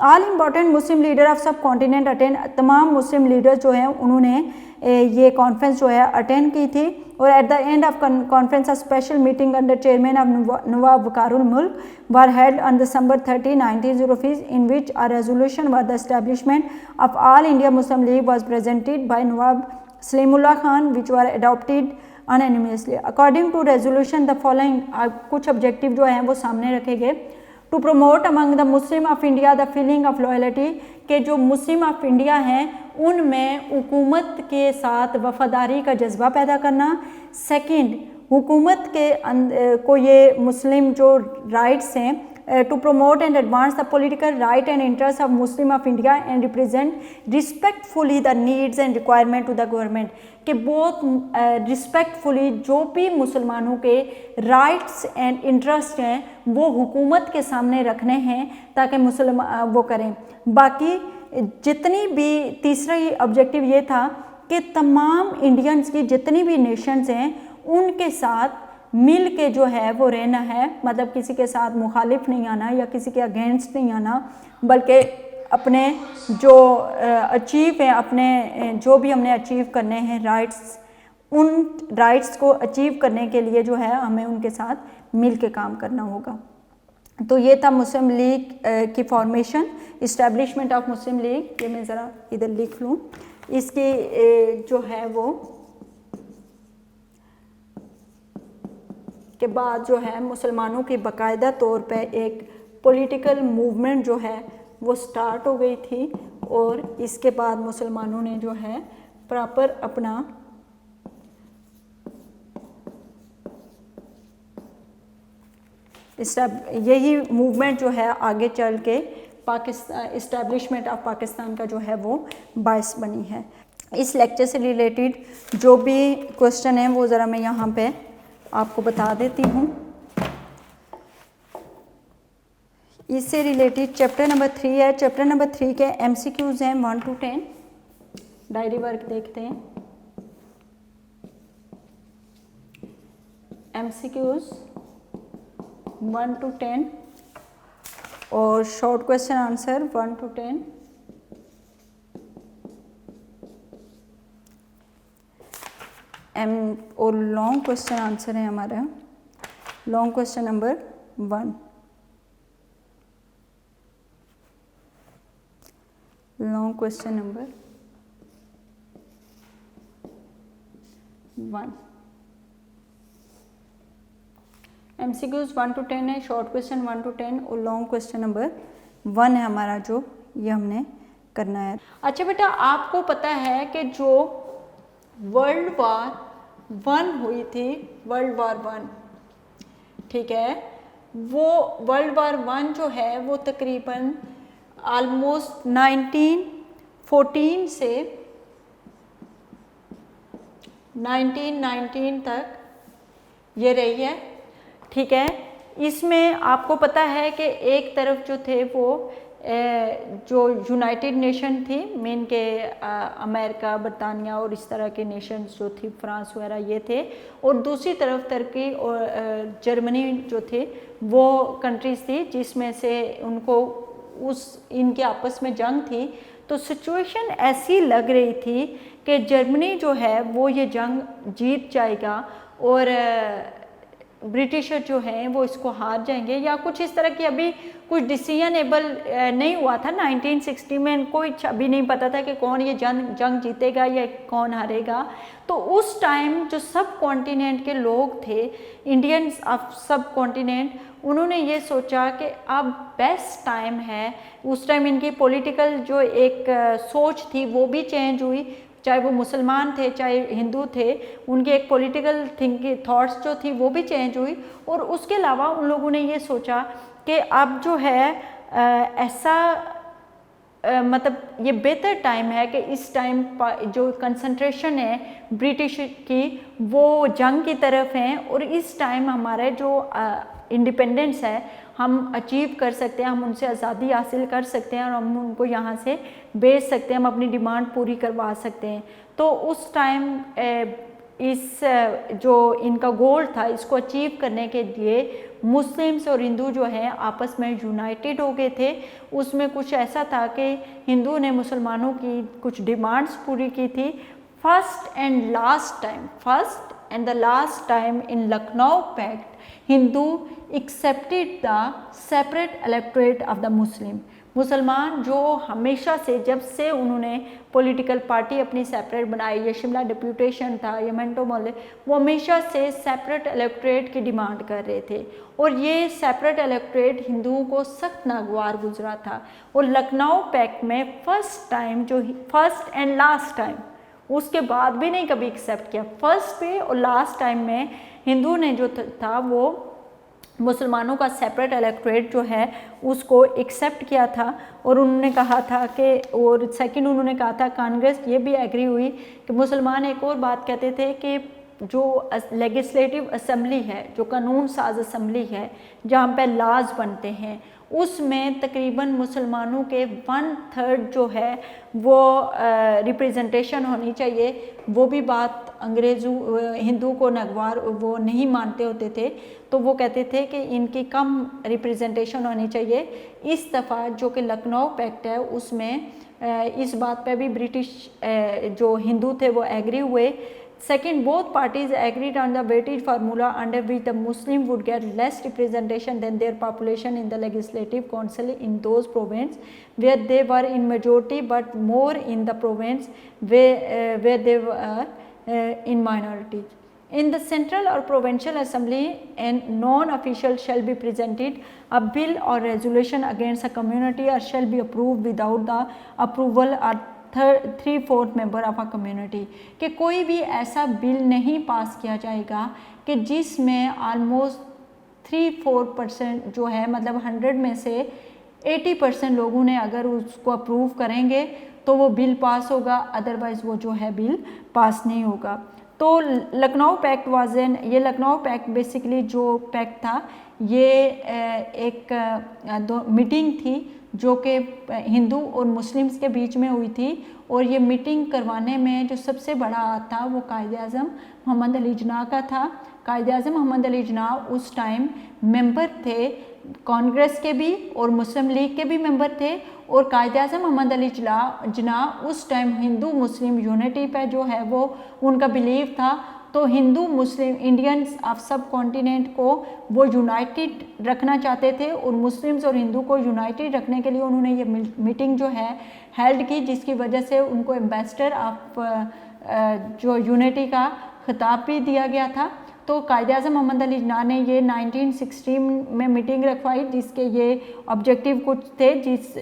All important Muslim leader of सब कॉन्टिनेंट अटेंड, तमाम मुस्लिम लीडर जो हैं उन्होंने ये कॉन्फ्रेंस जो है अटेंड की थी। और at the end of conference a special meeting under chairman of Nawab Viqar-ul Mulk were held on December 30, 1905 in which a resolution for the establishment of all India Muslim League was presented by Nawab Salimullah Khan which were adopted unanimously. According to resolution the following कुछ objective जो हैं वो सामने रखे गए। To promote among the Muslim of India the feeling of loyalty, के जो मुस्लिम of India हैं उनमें हुकूमत के साथ वफादारी का जज्बा पैदा करना। सेकंड, हुकूमत के को ये मुस्लिम जो राइट्स हैं to promote and advance the political right and interest of Muslim of India and represent respectfully the needs and requirement to the government, कि बहुत रिस्पेक्टफुली जो भी मुसलमानों के राइट्स एंड इंटरेस्ट हैं वो हुकूमत के सामने रखने हैं ताकि मुसलमान वो करें। बाकी जितनी भी तीसरा ऑब्जेक्टिव ये था कि तमाम इंडियंस की जितनी भी नेशंस हैं उनके साथ मिल के जो है वो रहना है, मतलब किसी के साथ मुखालिफ नहीं आना या किसी के अगेंस्ट नहीं आना, बल्कि अपने जो अचीव हैं, अपने जो भी हमने अचीव करने हैं राइट्स, उन राइट्स को अचीव करने के लिए जो है हमें उनके साथ मिल के काम करना होगा। तो ये था मुस्लिम लीग की formation, establishment of Muslim league. ये मैं ज़रा इधर लिख लूँ। इसकी जो है वो के बाद जो है मुसलमानों की बाकायदा तौर पे एक पॉलिटिकल मूवमेंट जो है वो स्टार्ट हो गई थी और इसके बाद मुसलमानों ने जो है प्रॉपर अपना यही मूवमेंट जो है आगे चल के पाकिस्तान इस्टेब्लिशमेंट ऑफ पाकिस्तान का जो है वो बायस बनी है। इस लेक्चर से रिलेटेड जो भी क्वेश्चन है वो ज़रा मैं यहाँ पे आपको बता देती हूँ। इससे रिलेटेड चैप्टर नंबर 3 है। चैप्टर नंबर 3 के MCQs हैं 1 to 10। डायरी वर्क देखते हैं। MCQs 1 to 10 और शॉर्ट क्वेश्चन आंसर 1 to 10। और लॉन्ग क्वेश्चन आंसर है हमारा long question number 1। Long question number 1। MCQs 1 to 10 है, शॉर्ट क्वेश्चन 1 to 10 और लॉन्ग क्वेश्चन नंबर 1 है हमारा जो ये हमने करना है। अच्छा बेटा, आपको पता है कि जो वर्ल्ड वार 1 हुई थी, वर्ल्ड वार 1, ठीक है, वो वर्ल्ड वार 1 जो है वो तकरीबन ऑलमोस्ट 1914 से 1919 तक ये रही है, ठीक है। इसमें आपको पता है कि एक तरफ जो थे वो जो यूनाइटेड नेशन थी मेन के अमेरिका, बरतानिया और इस तरह के नेशंस जो थी, फ्रांस वगैरह ये थे, और दूसरी तरफ तुर्की और जर्मनी जो थे वो कंट्रीज़ थी जिसमें से उनको इनके आपस में जंग थी। तो सिचुएशन ऐसी लग रही थी कि जर्मनी जो है वो ये जंग जीत जाएगा और ब्रिटिशर जो हैं वो इसको हार जाएंगे, या कुछ इस तरह की अभी कुछ डिसीजनेबल नहीं हुआ था। 1960 में कोई अभी नहीं पता था कि कौन ये जंग जीतेगा या कौन हारेगा। तो उस टाइम जो सब कॉन्टिनेंट के लोग थे, इंडियंस ऑफ सब कॉन्टिनेंट, उन्होंने ये सोचा कि अब बेस्ट टाइम है। उस टाइम इनकी पॉलिटिकल जो एक सोच थी वो भी चेंज हुई, चाहे वो मुसलमान थे चाहे हिंदू थे, उनके एक पॉलिटिकल थिंकिंग थॉट्स जो थी वो भी चेंज हुई। और उसके अलावा उन लोगों ने ये सोचा कि अब जो है ऐसा मतलब ये बेहतर टाइम है कि इस टाइम जो कंसंट्रेशन है ब्रिटिश की वो जंग की तरफ है, और इस टाइम हमारे जो इंडिपेंडेंस है हम अचीव कर सकते हैं, हम उनसे आज़ादी हासिल कर सकते हैं और हम उनको यहाँ से बेच सकते हैं, हम अपनी डिमांड पूरी करवा सकते हैं। तो उस टाइम इस जो इनका गोल था इसको अचीव करने के लिए मुस्लिम्स और हिंदू जो हैं आपस में यूनाइटेड हो गए थे। उसमें कुछ ऐसा था कि हिंदू ने मुसलमानों की कुछ डिमांड्स पूरी की थी। First and last time in Lucknow pact Hindu accepted the separate electorate of the Muslim. मुसलमान जो हमेशा से, जब से उन्होंने पॉलिटिकल पार्टी अपनी सेपरेट बनाई, ये शिमला डिप्यूटेशन था, ये मिंटो मोहल्ले, वो हमेशा से सेपरेट इलेक्टोरेट की डिमांड कर रहे थे, और ये सेपरेट इलेक्टोरेट हिंदुओं को सख्त नागवार गुजरा था। और लखनऊ पैक्ट में फर्स्ट टाइम, जो फर्स्ट एंड लास्ट टाइम, उसके बाद भी नहीं कभी एक्सेप्ट किया, फर्स्ट पे और लास्ट टाइम में हिंदू ने जो था वो मुसलमानों का सेपरेट इलेक्टोरेट जो है उसको एक्सेप्ट किया था। और उन्होंने कहा था कि, और सेकंड उन्होंने कहा था, कांग्रेस ये भी एग्री हुई कि मुसलमान एक और बात कहते थे कि जो लेजिस्लेटिव असेंबली है, जो कानून साज असेंबली है जहाँ पे लॉज बनते हैं, उसमें तकरीबन मुसलमानों के 1/3 जो है वो रिप्रेजेंटेशन होनी चाहिए। वो भी बात अंग्रेज़ों हिंदू को नागवार वो नहीं मानते होते थे, तो वो कहते थे कि इनकी कम रिप्रेजेंटेशन होनी चाहिए। इस दफ़ा जो कि लखनऊ पैक्ट है उसमें इस बात पे भी ब्रिटिश जो हिंदू थे वो एग्री हुए। Second, both parties agreed on the weightage formula under which the Muslim would get less representation than their population in the legislative council in those provinces where they were in majority, but more in the province where they were in minority. In the central or provincial assembly, and non-official shall be presented a bill or resolution against a community or shall be approved without the approval or 3/4 member of a community, कि कोई भी ऐसा bill नहीं पास किया जाएगा कि जिसमें almost 3/4% जो है, मतलब 100 में से 80% लोगों ने अगर उसको अप्रूव करेंगे तो वो बिल पास होगा, अदरवाइज़ वो जो है बिल पास नहीं होगा। तो लखनऊ पैक्ट वाज एन, ये लखनऊ पैक्ट बेसिकली जो पैक्ट था ये एक मीटिंग थी जो कि हिंदू और मुस्लिम्स के बीच में हुई थी, और ये मीटिंग करवाने में जो सबसे बड़ा हाथ था वो कायदे आज़म मोहम्मद अली जिन्ना का था। कायदे आज़म मोहम्मद अली जिन्ना उस टाइम मेंबर थे कांग्रेस के भी और मुस्लिम लीग के भी मेंबर थे, और कायदे आज़म मोहम्मद अली जिन्ना उस टाइम हिंदू मुस्लिम यूनिटी पे जो है वो उनका बिलीव था। तो हिंदू मुस्लिम इंडियंस ऑफ सब कॉन्टिनेंट को वो यूनाइटेड रखना चाहते थे, और मुस्लिम्स और हिंदू को यूनाइटेड रखने के लिए उन्होंने ये मीटिंग जो है हेल्ड की, जिसकी वजह से उनको एम्बेसडर ऑफ जो यूनिटी का खिताब भी दिया गया था। तो कायदे आज़म मोहम्मद अली जिन्ना ने ये 1916 में मीटिंग रखवाई, जिसके ये ऑब्जेक्टिव कुछ थे,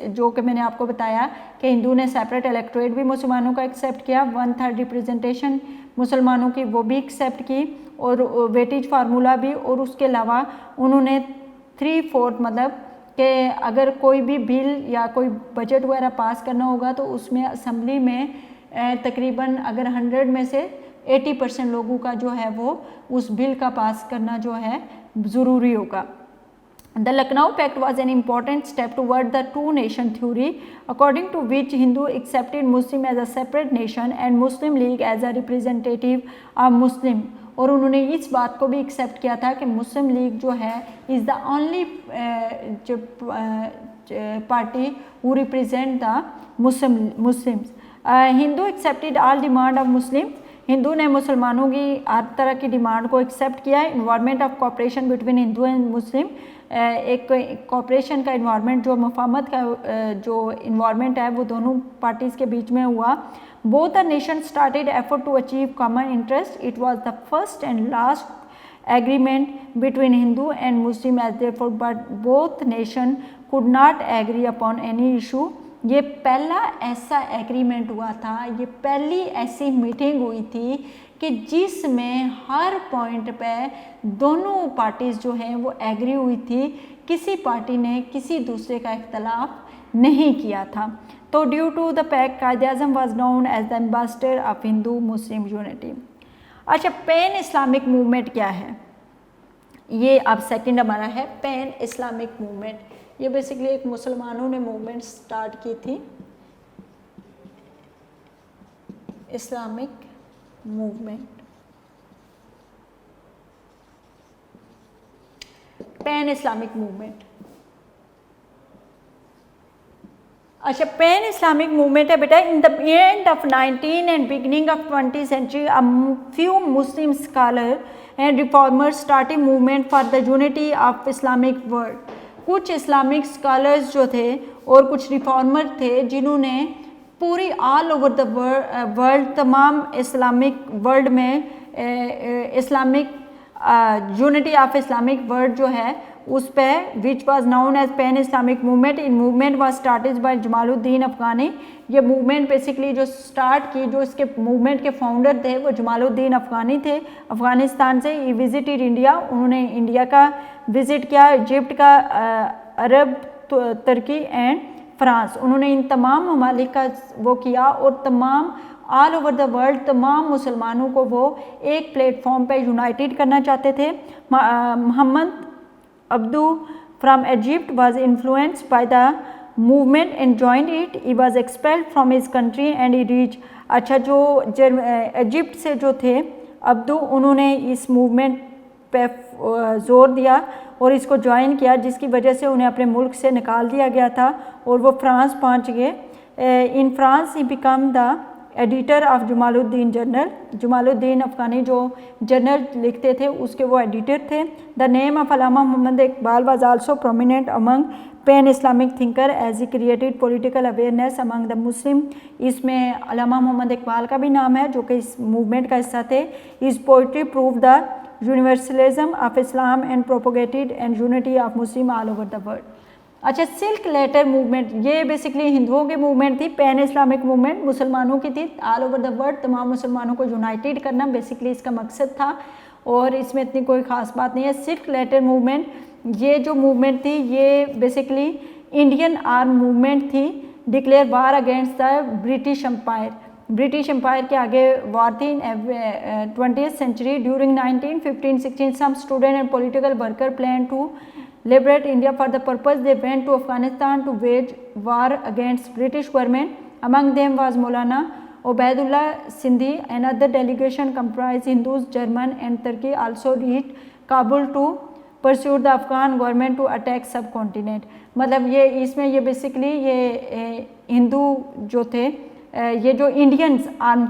जो कि मैंने आपको बताया कि हिंदू ने सेपरेट इलेक्टोरेट भी मुसलमानों का एक्सेप्ट किया, 1/3 रिप्रेजेंटेशन मुसलमानों की वो भी एक्सेप्ट की, और वेटेज फार्मूला भी, और उसके अलावा उन्होंने 3/4 मतलब कि अगर कोई भी बिल या कोई बजट वगैरह पास करना होगा तो उसमें असम्बली में तकरीबन अगर 100 में से 80% लोगों का जो है वो उस बिल का पास करना जो है ज़रूरी होगा। The Lucknow Pact was an important step toward the two-nation theory, according to which Hindu accepted Muslim as a separate nation and Muslim League as a representative of Muslim. और उन्होंने इस बात को भी एक्सेप्ट किया था कि मुस्लिम लीग जो है is the only party who represent the Muslims. Hindu accepted all demand of Muslim. Hindu ने मुसलमानों की हर तरह की डिमांड को एक्सेप्ट किया. Environment of cooperation between Hindu and मुस्लिम, एक कॉपरेशन का इन्वायरमेंट, जो मफाहमत का जो इन्वायरमेंट है वो दोनों पार्टीज़ के बीच में हुआ. Both the nation started effort to achieve common interest. It was the first and last agreement between Hindu and Muslim as therefore but both nation could not agree upon any issue. ये पहला ऐसा agreement हुआ था, ये पहली ऐसी meeting हुई थी कि जिसमें हर पॉइंट पे दोनों पार्टीज़ जो हैं वो एग्री हुई थी. किसी पार्टी ने किसी दूसरे का इख्तलाफ नहीं किया था. तो due to the pact Quaid e Azam was known as the ambassador of Hindu Muslim unity. अच्छा, पैन इस्लामिक मूवमेंट क्या है? ये अब सेकंड हमारा है पैन इस्लामिक मूवमेंट. ये बेसिकली एक मुसलमानों ने मूवमेंट स्टार्ट की थी, Islamic movement, pan Islamic movement. अच्छा, पैन इस्लामिक मूवमेंट है बेटा. In the end of 19 and beginning of 20th century a few Muslim scholars and reformers started movement for the unity of Islamic world. कुछ Islamic scholars जो थे और कुछ reformer थे जिन्होंने पूरी ऑल ओवर द वर्ल्ड, तमाम इस्लामिक वर्ल्ड में Islamic unity of Islamic world जो है उस पर, which was known as pan Islamic movement. In movement was started by Jamaluddin Afghani. ये मूवमेंट बेसिकली जो स्टार्ट की, जो इसके मूवमेंट के फाउंडर थे वो जमालुद्दीन अफगानी थे, अफ़गानिस्तान से. ही विजिटेड इंडिया, उन्होंने इंडिया का विज़िट किया, इजिप्ट का, अरब, तुर्की एंड फ्रांस. उन्होंने इन तमाम ममालिक का वो किया और तमाम ऑल ओवर द वर्ल्ड तमाम मुसलमानों को वो एक प्लेटफॉर्म पे यूनाइटेड करना चाहते थे. Mohammad Abdu from Egypt was influenced by the movement and joined it. He was expelled from his country and he reached. अच्छा, जो इजिप्ट से जो थे अब्दू, उन्होंने इस मूवमेंट पे ज़ोर दिया और इसको ज्वाइन किया, जिसकी वजह से उन्हें अपने मुल्क से निकाल दिया गया था और वो फ्रांस पहुंच गए. In France he become the editor of Jamaluddin journal. Jamaluddin Afghani जो जर्नल लिखते थे उसके वो एडिटर थे. The name of Allama Mohammad Iqbal was also prominent among pan Islamic thinker as he created political awareness among the Muslim. इसमें अल्लामा मोहम्मद इकबाल का भी नाम है जो कि इस मूवमेंट का हिस्सा थे. इस poetry prove the universalism of Islam and propagated and unity of Muslim all over the world. अच्छा, सिल्क लेटर मूवमेंट, ये बेसिकली हिंदुओं की मूवमेंट थी. पैन इस्लामिक मूवमेंट मुसलमानों की थी. ऑल ओवर द वर्ल्ड तमाम मुसलमानों को यूनाइटेड करना बेसिकली इसका मकसद था और इसमें इतनी कोई ख़ास बात नहीं है. सिल्क लेटर मूवमेंट, ये जो मूवमेंट थी ये बेसिकली इंडियन आर्म मूवमेंट थी. Declare war against the British empire. British empire के आगे वार थी. 20th century during 1915-16 some student and political worker plan to liberate India. For the purpose they went to Afghanistan to wage war against British government. Among them was Maulana Ubaidullah Sindhi. Another delegation comprised Hindus, German and Turkey also reached Kabul to pursue the Afghan government to attack subcontinent. मतलब ये इसमें ये basically ये हिंदू जो थे, ये जो Indians arm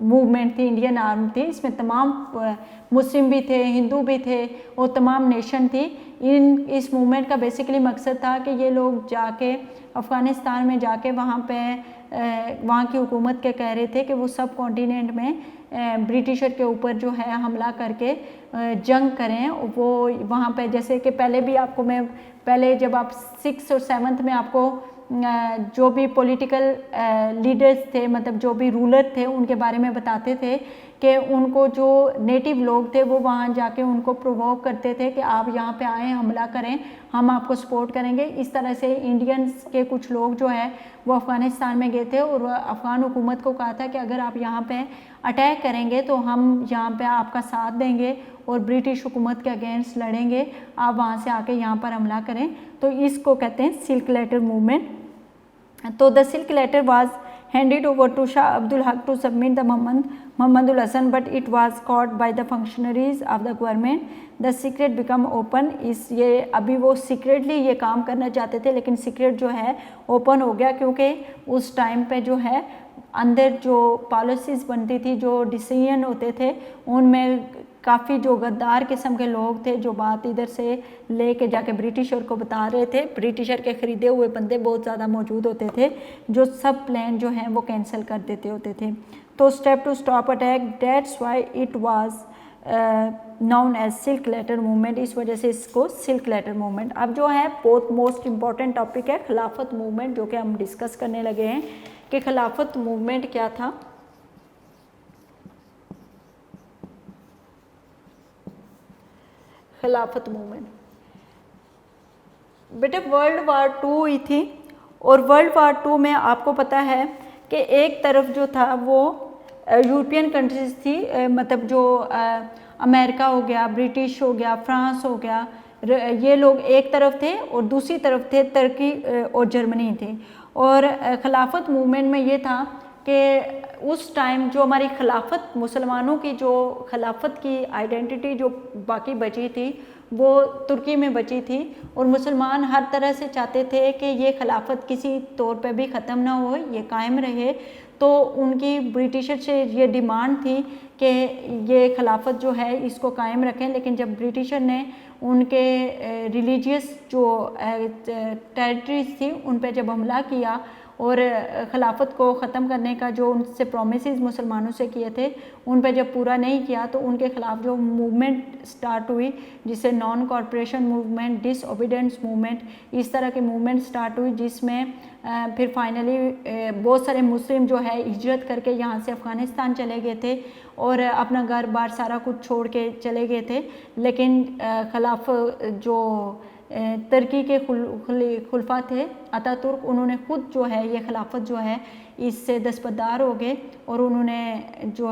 movement थी, इंडियन आर्म थी, इसमें तमाम मुस्लिम भी थे, हिंदू भी थे और तमाम नेशन थी. इस मूवमेंट का बेसिकली मकसद था कि ये लोग जाके अफ़गानिस्तान में जाके वहाँ की हुकूमत के कह रहे थे कि वो सब कॉन्टिनेंट में ब्रिटिशर के ऊपर जो है हमला करके जंग करें. वो वहाँ पे जैसे कि पहले भी आपको मैं पहले जब आप 6th और 7th में आपको जो भी पॉलिटिकल लीडर्स थे, मतलब जो भी रूलर थे, उनके बारे में बताते थे कि उनको जो नेटिव लोग थे वो वहाँ जाके उनको प्रोवोक करते थे कि आप यहाँ पे आएँ, हमला करें, हम आपको सपोर्ट करेंगे. इस तरह से इंडियंस के कुछ लोग जो है वो अफ़गानिस्तान में गए थे और अफ़गान हुकूमत को कहा था कि अगर आप यहाँ पे अटैक करेंगे तो हम यहाँ पे आपका साथ देंगे और ब्रिटिश हुकूमत के अगेंस्ट लड़ेंगे, आप वहाँ से आके यहाँ पर हमला करें। तो इसको कहते हैं सिल्क लेटर मूवमेंट। तो the silk letter was handed over to Shah Abdul Haq to submit the Muhammadul Hasan, but it was caught by the functionaries of the government. The secret become open. इस ये अभी वो secretly ये काम करना चाहते थे, लेकिन secret जो है open हो गया, क्योंकि उस टाइम पे जो है अंदर जो पॉलिसीज़ बनती थी, जो डिसीजन होते थे, उनमें काफ़ी जो गद्दार किस्म के लोग थे जो बात इधर से लेके जाके ब्रिटिशर को बता रहे थे। ब्रिटिशर के ख़रीदे हुए बंदे बहुत ज़्यादा मौजूद होते थे जो सब प्लान जो हैं वो कैंसिल कर देते होते थे। तो step to stop attack, that's why it was known as silk letter movement, इस वजह से इसको सिल्क लेटर मूवमेंट। अब जो है बहुत मोस्ट इम्पॉर्टेंट टॉपिक है खिलाफत मूवमेंट, जो कि हम डिस्कस करने लगे हैं कि खिलाफत मूवमेंट क्या था। खिलाफत मूवमेंट बेटा वर्ल्ड वार 2 हुई थी, और वर्ल्ड वार 2 में आपको पता है कि एक तरफ जो था वो यूरोपियन कंट्रीज थी, मतलब जो अमेरिका हो गया, ब्रिटिश हो गया, फ्रांस हो गया, ये लोग एक तरफ थे, और दूसरी तरफ थे तुर्की और जर्मनी थी। और खिलाफत मूवमेंट में ये था कि उस टाइम जो हमारी खिलाफत, मुसलमानों की जो खिलाफत की आइडेंटिटी जो बाकी बची थी वो तुर्की में बची थी, और मुसलमान हर तरह से चाहते थे कि ये खिलाफत किसी तौर पे भी ख़त्म ना हो, ये कायम रहे। तो उनकी ब्रिटिशर से ये डिमांड थी कि ये खिलाफत जो है इसको कायम रखें। लेकिन जब ब्रिटिशर ने उनके रिलीजियस जो टेरिटरीज थी उन पे जब हमला किया और खिलाफत को ख़त्म करने का जो उनसे प्रोमिसेस मुसलमानों से किए थे उन पे जब पूरा नहीं किया, तो उनके ख़िलाफ़ जो मूवमेंट स्टार्ट हुई, जिसे non corporation movement, disobedience movement, इस तरह की मूवमेंट स्टार्ट हुई, जिसमें फिर फाइनली बहुत सारे मुस्लिम जो है हिजरत करके यहाँ से अफ़गानिस्तान चले गए थे और अपना घर बार सारा कुछ छोड़ के चले गए थे। लेकिन खिलाफ जो तुर्की के खुलफा थे अतातुर्क, उन्होंने खुद जो है ये खिलाफत जो है इससे दस्तबरदार हो गए और उन्होंने जो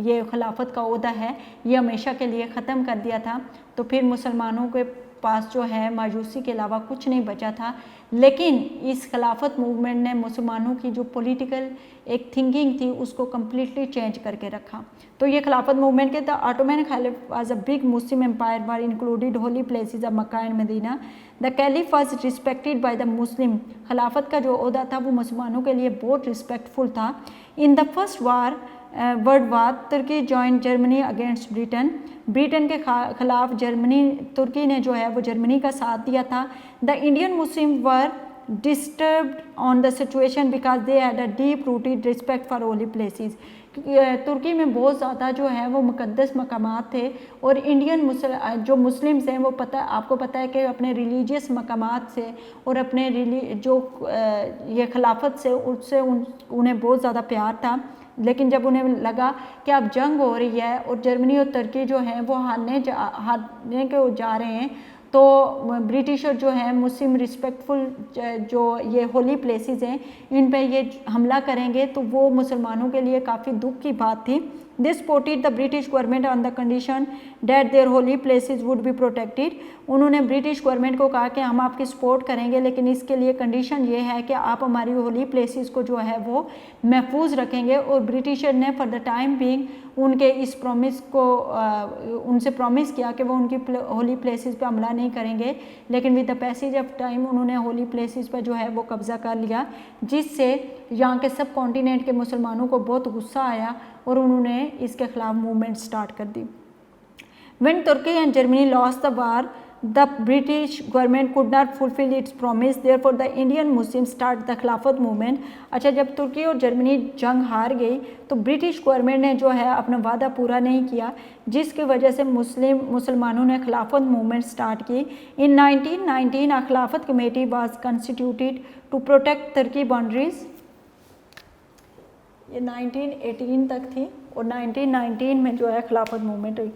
ये खिलाफत का ओहदा है ये हमेशा के लिए ख़त्म कर दिया था। तो फिर मुसलमानों के पास जो है मायूसी के अलावा कुछ नहीं बचा था। लेकिन इस खिलाफत मूवमेंट ने मुसलमानों की जो पॉलिटिकल एक थिंकिंग थी उसको कम्प्लीटली चेंज करके रखा। तो ये खिलाफत मूवमेंट के the Ottoman caliph was a big Muslim empire were included holy places of Mecca and Medina. The caliph was respected by the Muslim. Khilafat का जो ओहदा था वो मुसलमानों के लिए बहुत रिस्पेक्टफुल था। In the first world war Turkey joined Germany against Britain. Britain के खिलाफ तुर्की ने जो है वो जर्मनी का साथ दिया था। The Indian Muslim were disturbed on the situation because they had a deep rooted respect for holy places. तुर्की में बहुत ज़्यादा जो है वो मुक़द्दस मकामात थे और इंडियन जो मुस्लिम्स हैं वो आपको पता है कि अपने रिलीजियस मकामात से और अपने जो ये खिलाफत से उससे उन्हें बहुत ज़्यादा प्यार था। लेकिन जब उन्हें लगा कि अब जंग हो रही है और जर्मनी और तुर्की जो हैं वो हारने को जा रहे हैं, तो ब्रिटिशर जो है मुस्लिम रिस्पेक्टफुल जो ये होली प्लेसेस हैं इन पे ये हमला करेंगे, तो वो मुसलमानों के लिए काफ़ी दुख की बात थी। This supported the British government on the condition that their holy places would be protected. उन्होंने ब्रिटिश गवर्नमेंट को कहा कि हम आपकी सपोर्ट करेंगे, लेकिन इसके लिए कंडीशन ये है कि आप हमारी होली प्लेसेस को जो है वो महफूज रखेंगे। और ब्रिटिशर ने फॉर द टाइम बीइंग उनके इस प्रॉमिस को उनसे प्रॉमिस किया कि वो उनकी होली प्लेसेस पे हमला नहीं करेंगे। लेकिन with the passage of time उन्होंने होली प्लेसेस पर जो है वो कब्ज़ा कर लिया, जिससे यहाँ के सब कॉन्टिनेंट के मुसलमानों को बहुत गुस्सा आया और उन्होंने इसके खिलाफ मूवमेंट स्टार्ट कर दी। When Turkey and Germany lost the war, the British government could not fulfill its promise. Therefore, the Indian Muslims started the खिलाफत मूवमेंट। अच्छा, जब तुर्की और जर्मनी जंग हार गई तो ब्रिटिश गवर्नमेंट ने जो है अपना वादा पूरा नहीं किया, जिसकी वजह से मुसलमानों ने खिलाफत मूवमेंट स्टार्ट की। In 1919 a Khilafat committee was constituted to protect Turkey boundaries. ये 1918 तक थी और 1919 में जो है खिलाफत मूवमेंट हुई।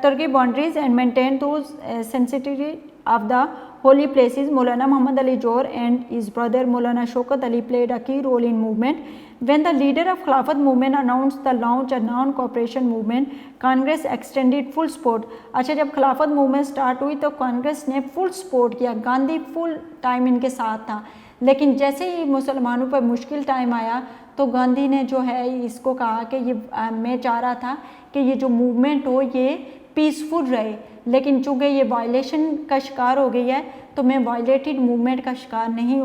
Turkey boundaries and maintain to sensitivity of the holy places. Maulana Mohammad Ali Jauhar and his brother Maulana Shaukat Ali played a key role in movement. When the leader of Khilafat movement announced the launch of non-cooperation movement, Congress extended full support। अच्छा, जब खिलाफत movement start हुई तो कांग्रेस ने full support किया, Gandhi full time इनके साथ था। लेकिन जैसे ही मुसलमानों पर मुश्किल टाइम आया तो गांधी ने जो है इसको कहा कि ये मैं चाह रहा था कि ये जो मूवमेंट हो ये पीसफुल रहे, लेकिन चूँकि ये वायलेशन का शिकार हो गई है तो मैं वायलेटेड मूवमेंट का शिकार नहीं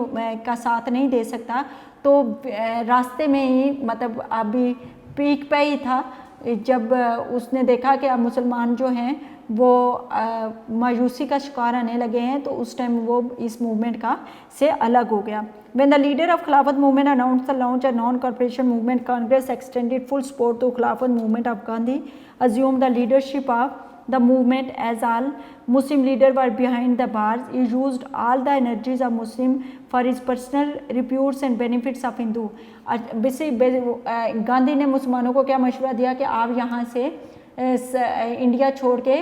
का साथ नहीं दे सकता। तो रास्ते में ही मतलब अभी पीक पे ही था जब उसने देखा कि अब मुसलमान जो हैं वो मायूसी का शिकार आने लगे हैं, तो उस टाइम वो इस मूवमेंट का से अलग हो गया। When the leader of Khilafat movement announced the launch of non-cooperation movement, Congress extended full support to Khilafat movement of Gandhi, assumed the leadership of the movement as all Muslim leaders were behind the bars. He used all the energies of Muslim for his personal reputes and benefits of Hindu. Gandhi ने मुसलमानों को क्या मशवरा दिया कि आप यहाँ से इंडिया छोड़ के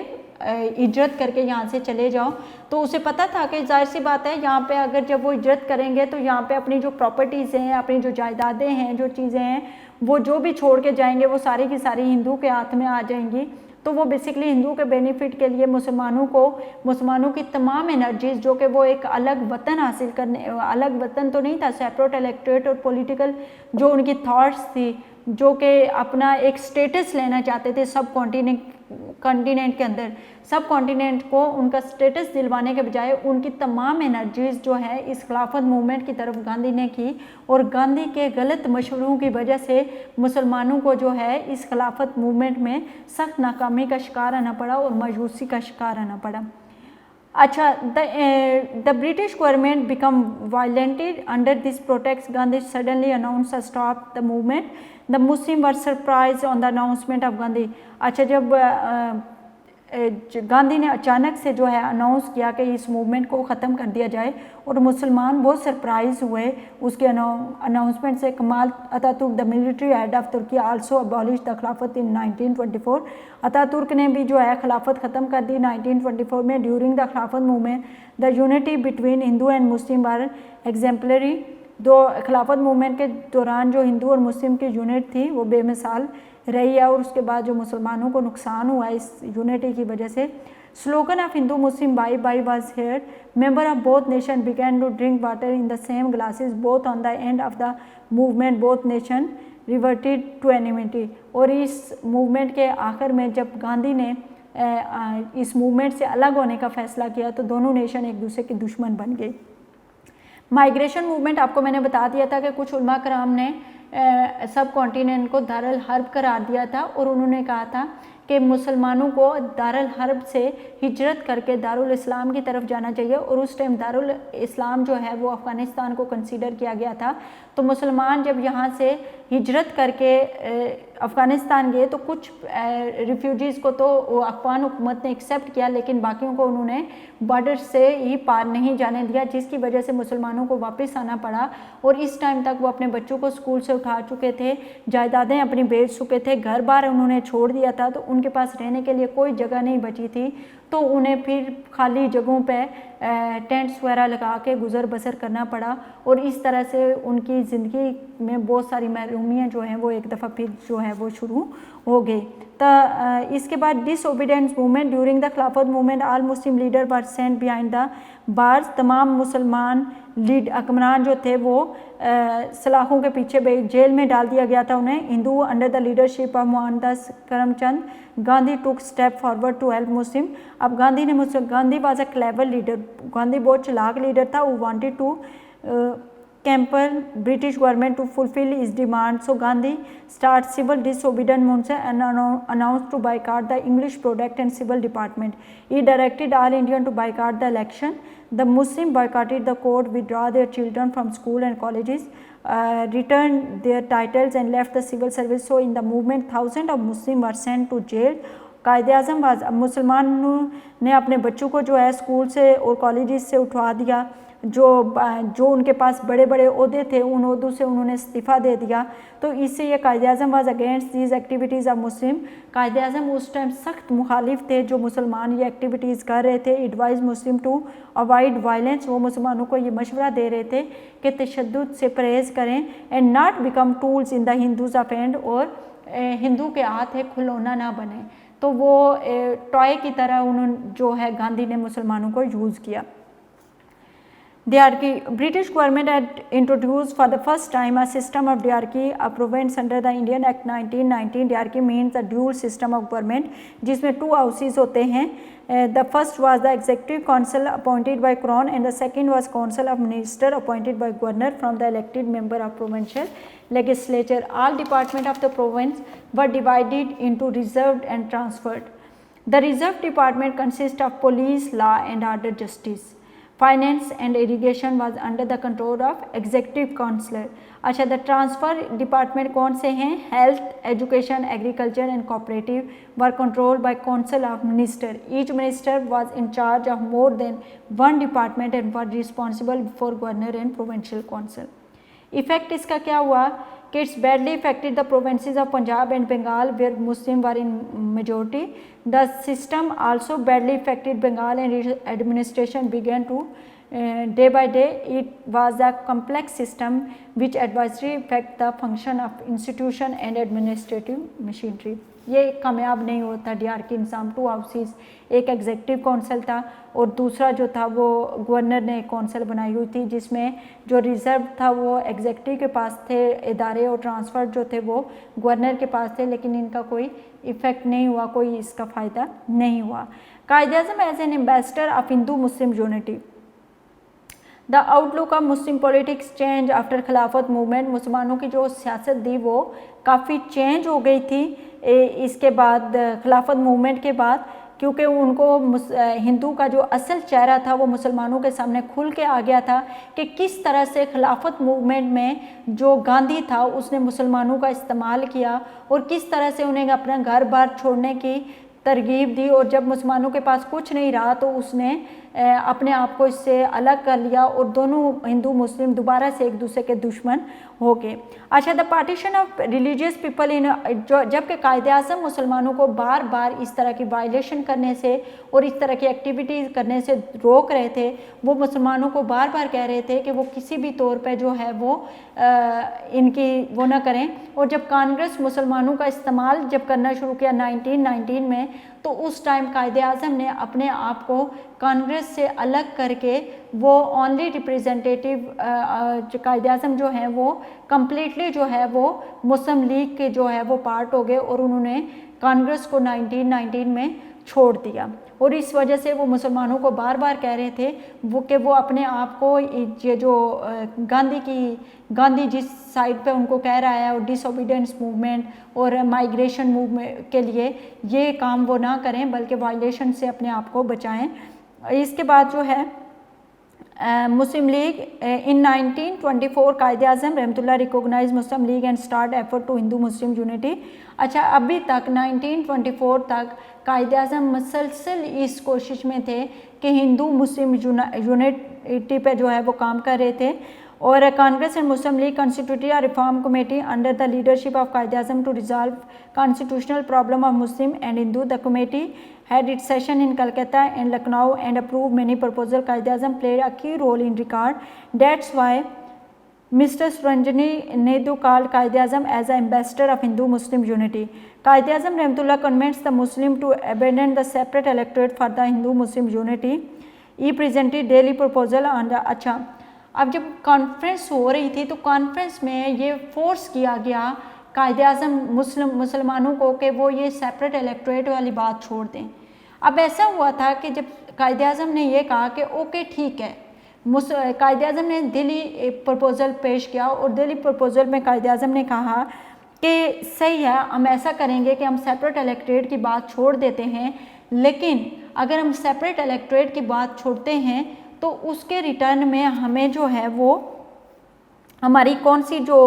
हिजरत करके यहाँ से चले जाओ। तो उसे पता था कि जाहिर सी बात है यहाँ पे अगर जब वो हिजरत करेंगे तो यहाँ पे अपनी जो प्रॉपर्टीज़ हैं, अपनी जो जायदादें हैं, जो चीज़ें हैं, वो जो भी छोड़ के जाएंगे वो सारी की सारी हिंदू के हाथ में आ जाएंगी। तो वो बेसिकली हिंदू के बेनिफिट के लिए मुसलमानों की तमाम एनर्जीज जो कि वो एक अलग वतन हासिल करने, अलग वतन तो नहीं था, सेपरेट इलेक्टोरेट और पॉलिटिकल जो उनकी थॉट्स थी, जो कि अपना एक स्टेटस लेना चाहते थे सब कॉन्टिनेंट के अंदर, सब कॉन्टिनेंट को उनका स्टेटस दिलवाने के बजाय उनकी तमाम एनर्जीज जो है इस खिलाफत मूवमेंट की तरफ गांधी ने की। और गांधी के गलत मशवरों की वजह से मुसलमानों को जो है इस खिलाफत मूवमेंट में सख्त नाकामी का शिकार आना पड़ा और मायूसी का शिकार आना पड़ा। अच्छा, the British government become violent under this protest. Gandhi suddenly announced a stop the movement. The Muslims were surprised on the announcement of Gandhi. अच्छा, जब गांधी ने अचानक से जो है अनाउंस किया कि इस मूवमेंट को ख़त्म कर दिया जाए और मुसलमान बहुत सरप्राइज हुए उसके अनाउंसमेंट से। Kemal Ataturk the military head of Turkey also abolish the Khilafat in 1924। Ataturk ने भी जो है खिलाफत ख़त्म कर दी 1924 में। ड्यूरिंग द खिलाफत movement the unity between Hindu and Muslim were exemplary. दो खिलाफत मूवमेंट के दौरान जो हिंदू और मुस्लिम की यूनिट थी वो बेमिसाल रही है, और उसके बाद जो मुसलमानों को नुकसान हुआ इस यूनिटी की वजह से। स्लोगन ऑफ हिंदू मुस्लिम बाई was here, member of both nation began to drink water in the same glasses both on the end of the movement both nation reverted to enmity. और इस मूवमेंट के आखिर में जब गांधी ने इस मूवमेंट से अलग होने का फैसला किया तो दोनों नेशन एक दूसरे के दुश्मन बन गए। माइग्रेशन मूवमेंट आपको मैंने बता दिया था कि कुछ उलमा कराम ने सब कॉन्टिनेंट को दारुल हर्ब करार दिया था और उन्होंने कहा था कि मुसलमानों को दारुल हर्ब से हिजरत करके दारुल इस्लाम की तरफ जाना चाहिए। और उस टाइम दारुल इस्लाम जो है वो अफ़गानिस्तान को कंसीडर किया गया था। तो मुसलमान जब यहाँ से हिजरत करके अफ़गानिस्तान गए तो कुछ रिफ्यूजीज़ को तो अफ़गान हुकूमत ने एक्सेप्ट किया, लेकिन बाकियों को उन्होंने बॉर्डर से ही पार नहीं जाने दिया, जिसकी वजह से मुसलमानों को वापस आना पड़ा। और इस टाइम तक वो अपने बच्चों को स्कूल से उठा चुके थे, जायदादें अपनी बेच चुके थे, घर बार उन्होंने छोड़ दिया था, तो उनके पास रहने के लिए कोई जगह नहीं बची थी। तो उन्हें फिर खाली जगहों पे टेंट्स वगैरह लगा के गुज़र बसर करना पड़ा और इस तरह से उनकी ज़िंदगी में बहुत सारी महरूमियाँ जो हैं वो एक दफ़ा फिर जो है वो शुरू हो गई। तो इसके बाद डिसओबीडियंस मूवमेंट ड्यूरिंग द खिलाफत movement all Muslim leader were sent behind the bars. तमाम मुसलमान हुक्मरान जो थे वो सलाखों के पीछे जेल में डाल दिया गया था उन्हें। Hindu under the leadership of Mohandas Karamchand Gandhi took step forward to help Muslim. अब Gandhi was a clever leader, Gandhi बहुत चालाक लीडर था। वो wanted to compel British government to fulfill his demand. So Gandhi started civil disobedience movement and announced to boycott the English product and civil department. He directed all Indians to boycott the election. The Muslims boycotted the court, withdraw their children from school and colleges, returned their titles and left the civil service. So in the movement, thousands of Muslims were sent to jail. कायदे Azam was, मुसलमानों ने अपने बच्चों को जो है school से और कॉलेजेस से उठवा दिया, जो उनके पास बड़े बड़े ओहदे थे उन ओहदों से उन्होंने इस्तीफ़ा दे दिया। तो इससे ये Quaid-e Azam was against these activities of Muslim. Quaid-e Azam उस टाइम सख्त मुखालिफ थे जो मुसलमान ये एक्टिविटीज़ कर रहे थे। Advise Muslim to avoid violence, वो मुसलमानों को ये मशवरा दे रहे थे कि तशद्दुद से परहेज़ करें and not become tools in the Hindus of and, और हिंदू के हाथ है खिलौना ना बने। तो वो टॉय की तरह उन्होंने जो है गांधी ने मुसलमानों को यूज़ किया। Diarchy, British government had introduced for the first time a system of diarchy of province under the Indian Act 1919. Diarchy means a dual system of government जिसमें 2 houses होते हैं। The first was the executive council appointed by crown and the second was council of minister appointed by governor from the elected member of provincial legislature. All department of the province were divided into reserved and transferred. The reserved department consists of police, law and order, justice. Finance and irrigation was under the control of executive councillor. अच्छा, the transfer department कौन से हैं? Health, education, agriculture and cooperative were control by council of minister. Each minister was in charge of more than one department and were responsible before governor and provincial council. Effect इसका क्या हुआ कि it's badly affected the provinces of Punjab and Bengal where Muslim were in majority. The system also badly affected Bengal and administration began to day by day. It was a complex system which adversely affect the function of institution and administrative machinery. ये कामयाब नहीं होता डिआरकी निज़ाम। 2 houses, एक executive council था और दूसरा जो था वो गवर्नर ने एक काउंसिल बनाई हुई थी जिसमें जो रिज़र्व था वो एग्जीक्यूटिव के पास थे इदारे और ट्रांसफ़र जो थे वो गवर्नर के पास थे, लेकिन इनका कोई इफ़ेक्ट नहीं हुआ, कोई इसका फ़ायदा नहीं हुआ। Quaid-e Azam as an ambassador of Hindu Muslim unity. The outlook of Muslim politics change after Khilafat movement. मुसलमानों की जो सियासत थी वो काफ़ी चेंज हो गई थी इसके बाद, खिलाफत मूवमेंट के बाद, क्योंकि उनको हिंदू का जो असल चेहरा था वो मुसलमानों के सामने खुल के आ गया था कि किस तरह से खिलाफत मूवमेंट में जो गांधी था उसने मुसलमानों का इस्तेमाल किया और किस तरह से उन्हें अपना घर बार छोड़ने की तरगीब दी, और जब मुसलमानों के पास कुछ नहीं रहा तो उसने अपने आप को इससे अलग कर लिया और दोनों हिंदू मुस्लिम दोबारा से एक दूसरे के दुश्मन हो गए। अच्छा, the partition of religious people in, जबकि कायदे आज़म मुसलमानों को बार बार इस तरह की वायलेशन करने से और इस तरह की एक्टिविटीज़ करने से रोक रहे थे, वो मुसलमानों को बार बार कह रहे थे कि वो किसी भी तौर पे जो है वो इनकी वो ना करें। और जब कांग्रेस मुसलमानों का इस्तेमाल जब करना शुरू किया 1919 में, तो उस टाइम कायदे आज़म ने अपने आप को कांग्रेस से अलग करके वो ओनली रिप्रेजेंटेटिव कायदे आज़म जो हैं वो कम्प्लीटली जो है वो मुस्लिम लीग के जो है वो पार्ट हो गए और उन्होंने कांग्रेस को 1919 में छोड़ दिया। और इस वजह से वो मुसलमानों को बार बार कह रहे थे वो अपने आप को ये जो गांधी जिस साइड पे उनको कह रहा है और डिसओबीडियंस मूवमेंट और माइग्रेशन मूवमेंट के लिए ये काम वो ना करें बल्कि वायलेशन से अपने आप को बचाएं। इसके बाद जो है मुस्लिम लीग इन 1924 कायदे आज़म रहमतुल्लाह recognise Muslim league and start effort to Hindu Muslim unity. अच्छा, अभी तक 1924 तक कायदे आज़म मुसलसल इस कोशिश में थे कि हिंदू मुस्लिम यूनिटी पे जो है वो काम कर रहे थे। और Congress and Muslim League constituted a reform committee under the leadership of Quaid-e Azam to resolve constitutional problem of Muslim and Hindu. The committee had its session in Calcutta and Lucknow and approved many proposals. Qaid Azam played a key role in regard. That's why Mr. Suranjani Naidu called Qaid Azam as an ambassador of Hindu-Muslim unity. Qaid Azam Rahmatullah convinced the Muslim to abandon the separate electorate for the Hindu-Muslim unity. He presented daily proposal on the अच्छा, अब जब conference हो रही थी तो conference में ये force किया गया कायदे आज़म मुसलमानों को कि वो ये सेपरेट इलेक्टोरेट वाली बात छोड़ दें। अब ऐसा हुआ था कि जब कायदे आज़म ने ये कहा कि ओके ठीक है, कायदे आज़म ने दिल्ली प्रपोज़ल पेश किया और दिल्ली प्रपोज़ल में कायदे आज़म ने कहा कि सही है, हम ऐसा करेंगे कि हम सेपरेट इलेक्टोरेट की बात छोड़ देते हैं, लेकिन अगर हम सेपरेट इलेक्टोरेट की बात छोड़ते हैं तो उसके रिटर्न में हमें जो है वो हमारी कौन सी जो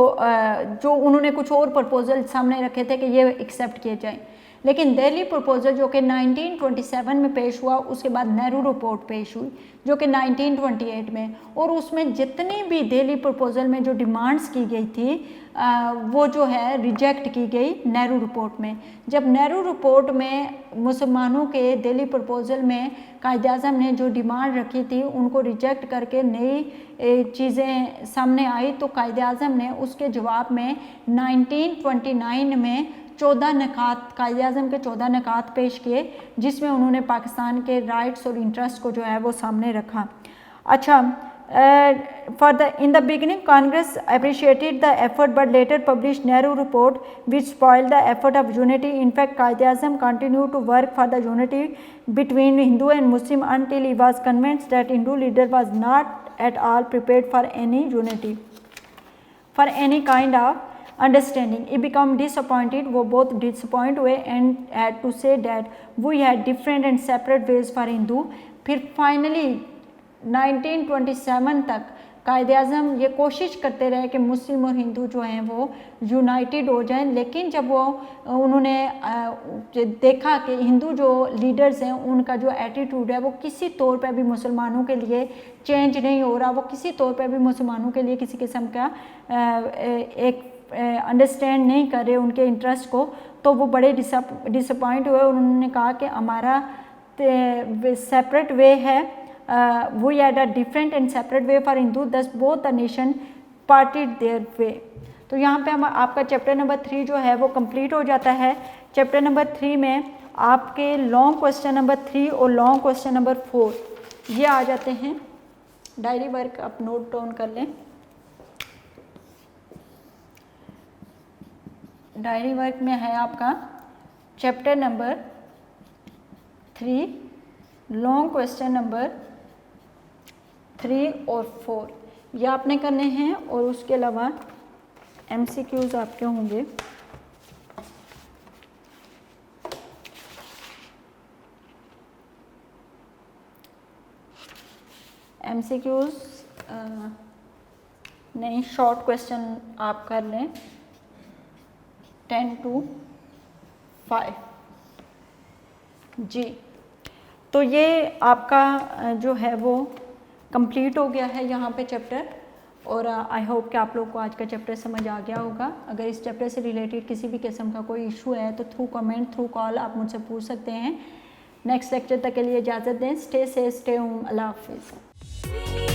उन्होंने कुछ और प्रपोजल सामने रखे थे कि ये एक्सेप्ट किए जाएं। लेकिन दिल्ली प्रपोजल जो कि 1927 में पेश हुआ, उसके बाद नेहरू रिपोर्ट पेश हुई जो कि 1928 में, और उसमें जितनी भी दिल्ली प्रपोजल में जो डिमांड्स की गई थी वो जो है रिजेक्ट की गई नेहरू रिपोर्ट में। जब नेहरू रिपोर्ट में मुसलमानों के दिल्ली प्रपोजल में कायद-ए-आज़म ने जो डिमांड रखी थी उनको रिजेक्ट करके नई चीज़ें सामने आई, तो कायद-ए-आज़म ने उसके जवाब में 1929 में 14 नकात, कायद-ए-आज़म के 14 नकात पेश किए, जिसमें उन्होंने पाकिस्तान के राइट्स और इंटरेस्ट को जो है वो सामने रखा। अच्छा, in the beginning Congress appreciated the effort but later published Nehru report which spoiled the effort of unity. In fact, Quaid-e-Azam continued to work for the unity between Hindu and Muslim until he was convinced that Hindu leader was not at all prepared for any unity, for any kind of understanding. He became disappointed, वो बहुत disappoint हुए and had to say that we had different and separate ways for Hindu. फिर finally 1927 तक कायद-ए-आज़म ये कोशिश करते रहे कि मुस्लिम और हिंदू जो हैं वो यूनाइटेड हो जाएं, लेकिन जब उन्होंने देखा कि हिंदू जो लीडर्स हैं उनका जो एटीट्यूड है वो किसी तौर पे भी मुसलमानों के लिए चेंज नहीं हो रहा, वो किसी तौर पे भी मुसलमानों के लिए किसी किस्म का एक अंडरस्टैंड नहीं कर रहे उनके इंटरेस्ट को, तो वो बड़े डिसअपॉइंट हुए। उन्होंने कहा कि हमारा सेपरेट वे है, we had a different and separate way for Hindu, thus both the nation parted their way. तो यहाँ पे हम आपका चैप्टर नंबर 3 जो है वो कंप्लीट हो जाता है। चैप्टर नंबर 3 में आपके लॉन्ग क्वेश्चन नंबर 3 और लॉन्ग क्वेश्चन नंबर 4 ये आ जाते हैं। डायरी वर्क आप नोट डाउन कर लें। डायरी वर्क में है आपका chapter number 3, long question number 3 और 4 ये आपने करने हैं, और उसके अलावा MCQs आपके होंगे। MCQs नहीं, शॉर्ट क्वेश्चन आप कर लें 10 to 5 जी। तो ये आपका जो है वो कंप्लीट हो गया है यहाँ पे चैप्टर, और आई होप कि आप लोग को आज का चैप्टर समझ आ गया होगा। अगर इस चैप्टर से रिलेटेड किसी भी किस्म का कोई इशू है तो थ्रू कमेंट, थ्रू कॉल आप मुझसे पूछ सकते हैं। नेक्स्ट लेक्चर तक के लिए इजाज़त दें। स्टे सेफ, स्टे होम, अल्लाह हाफिज़।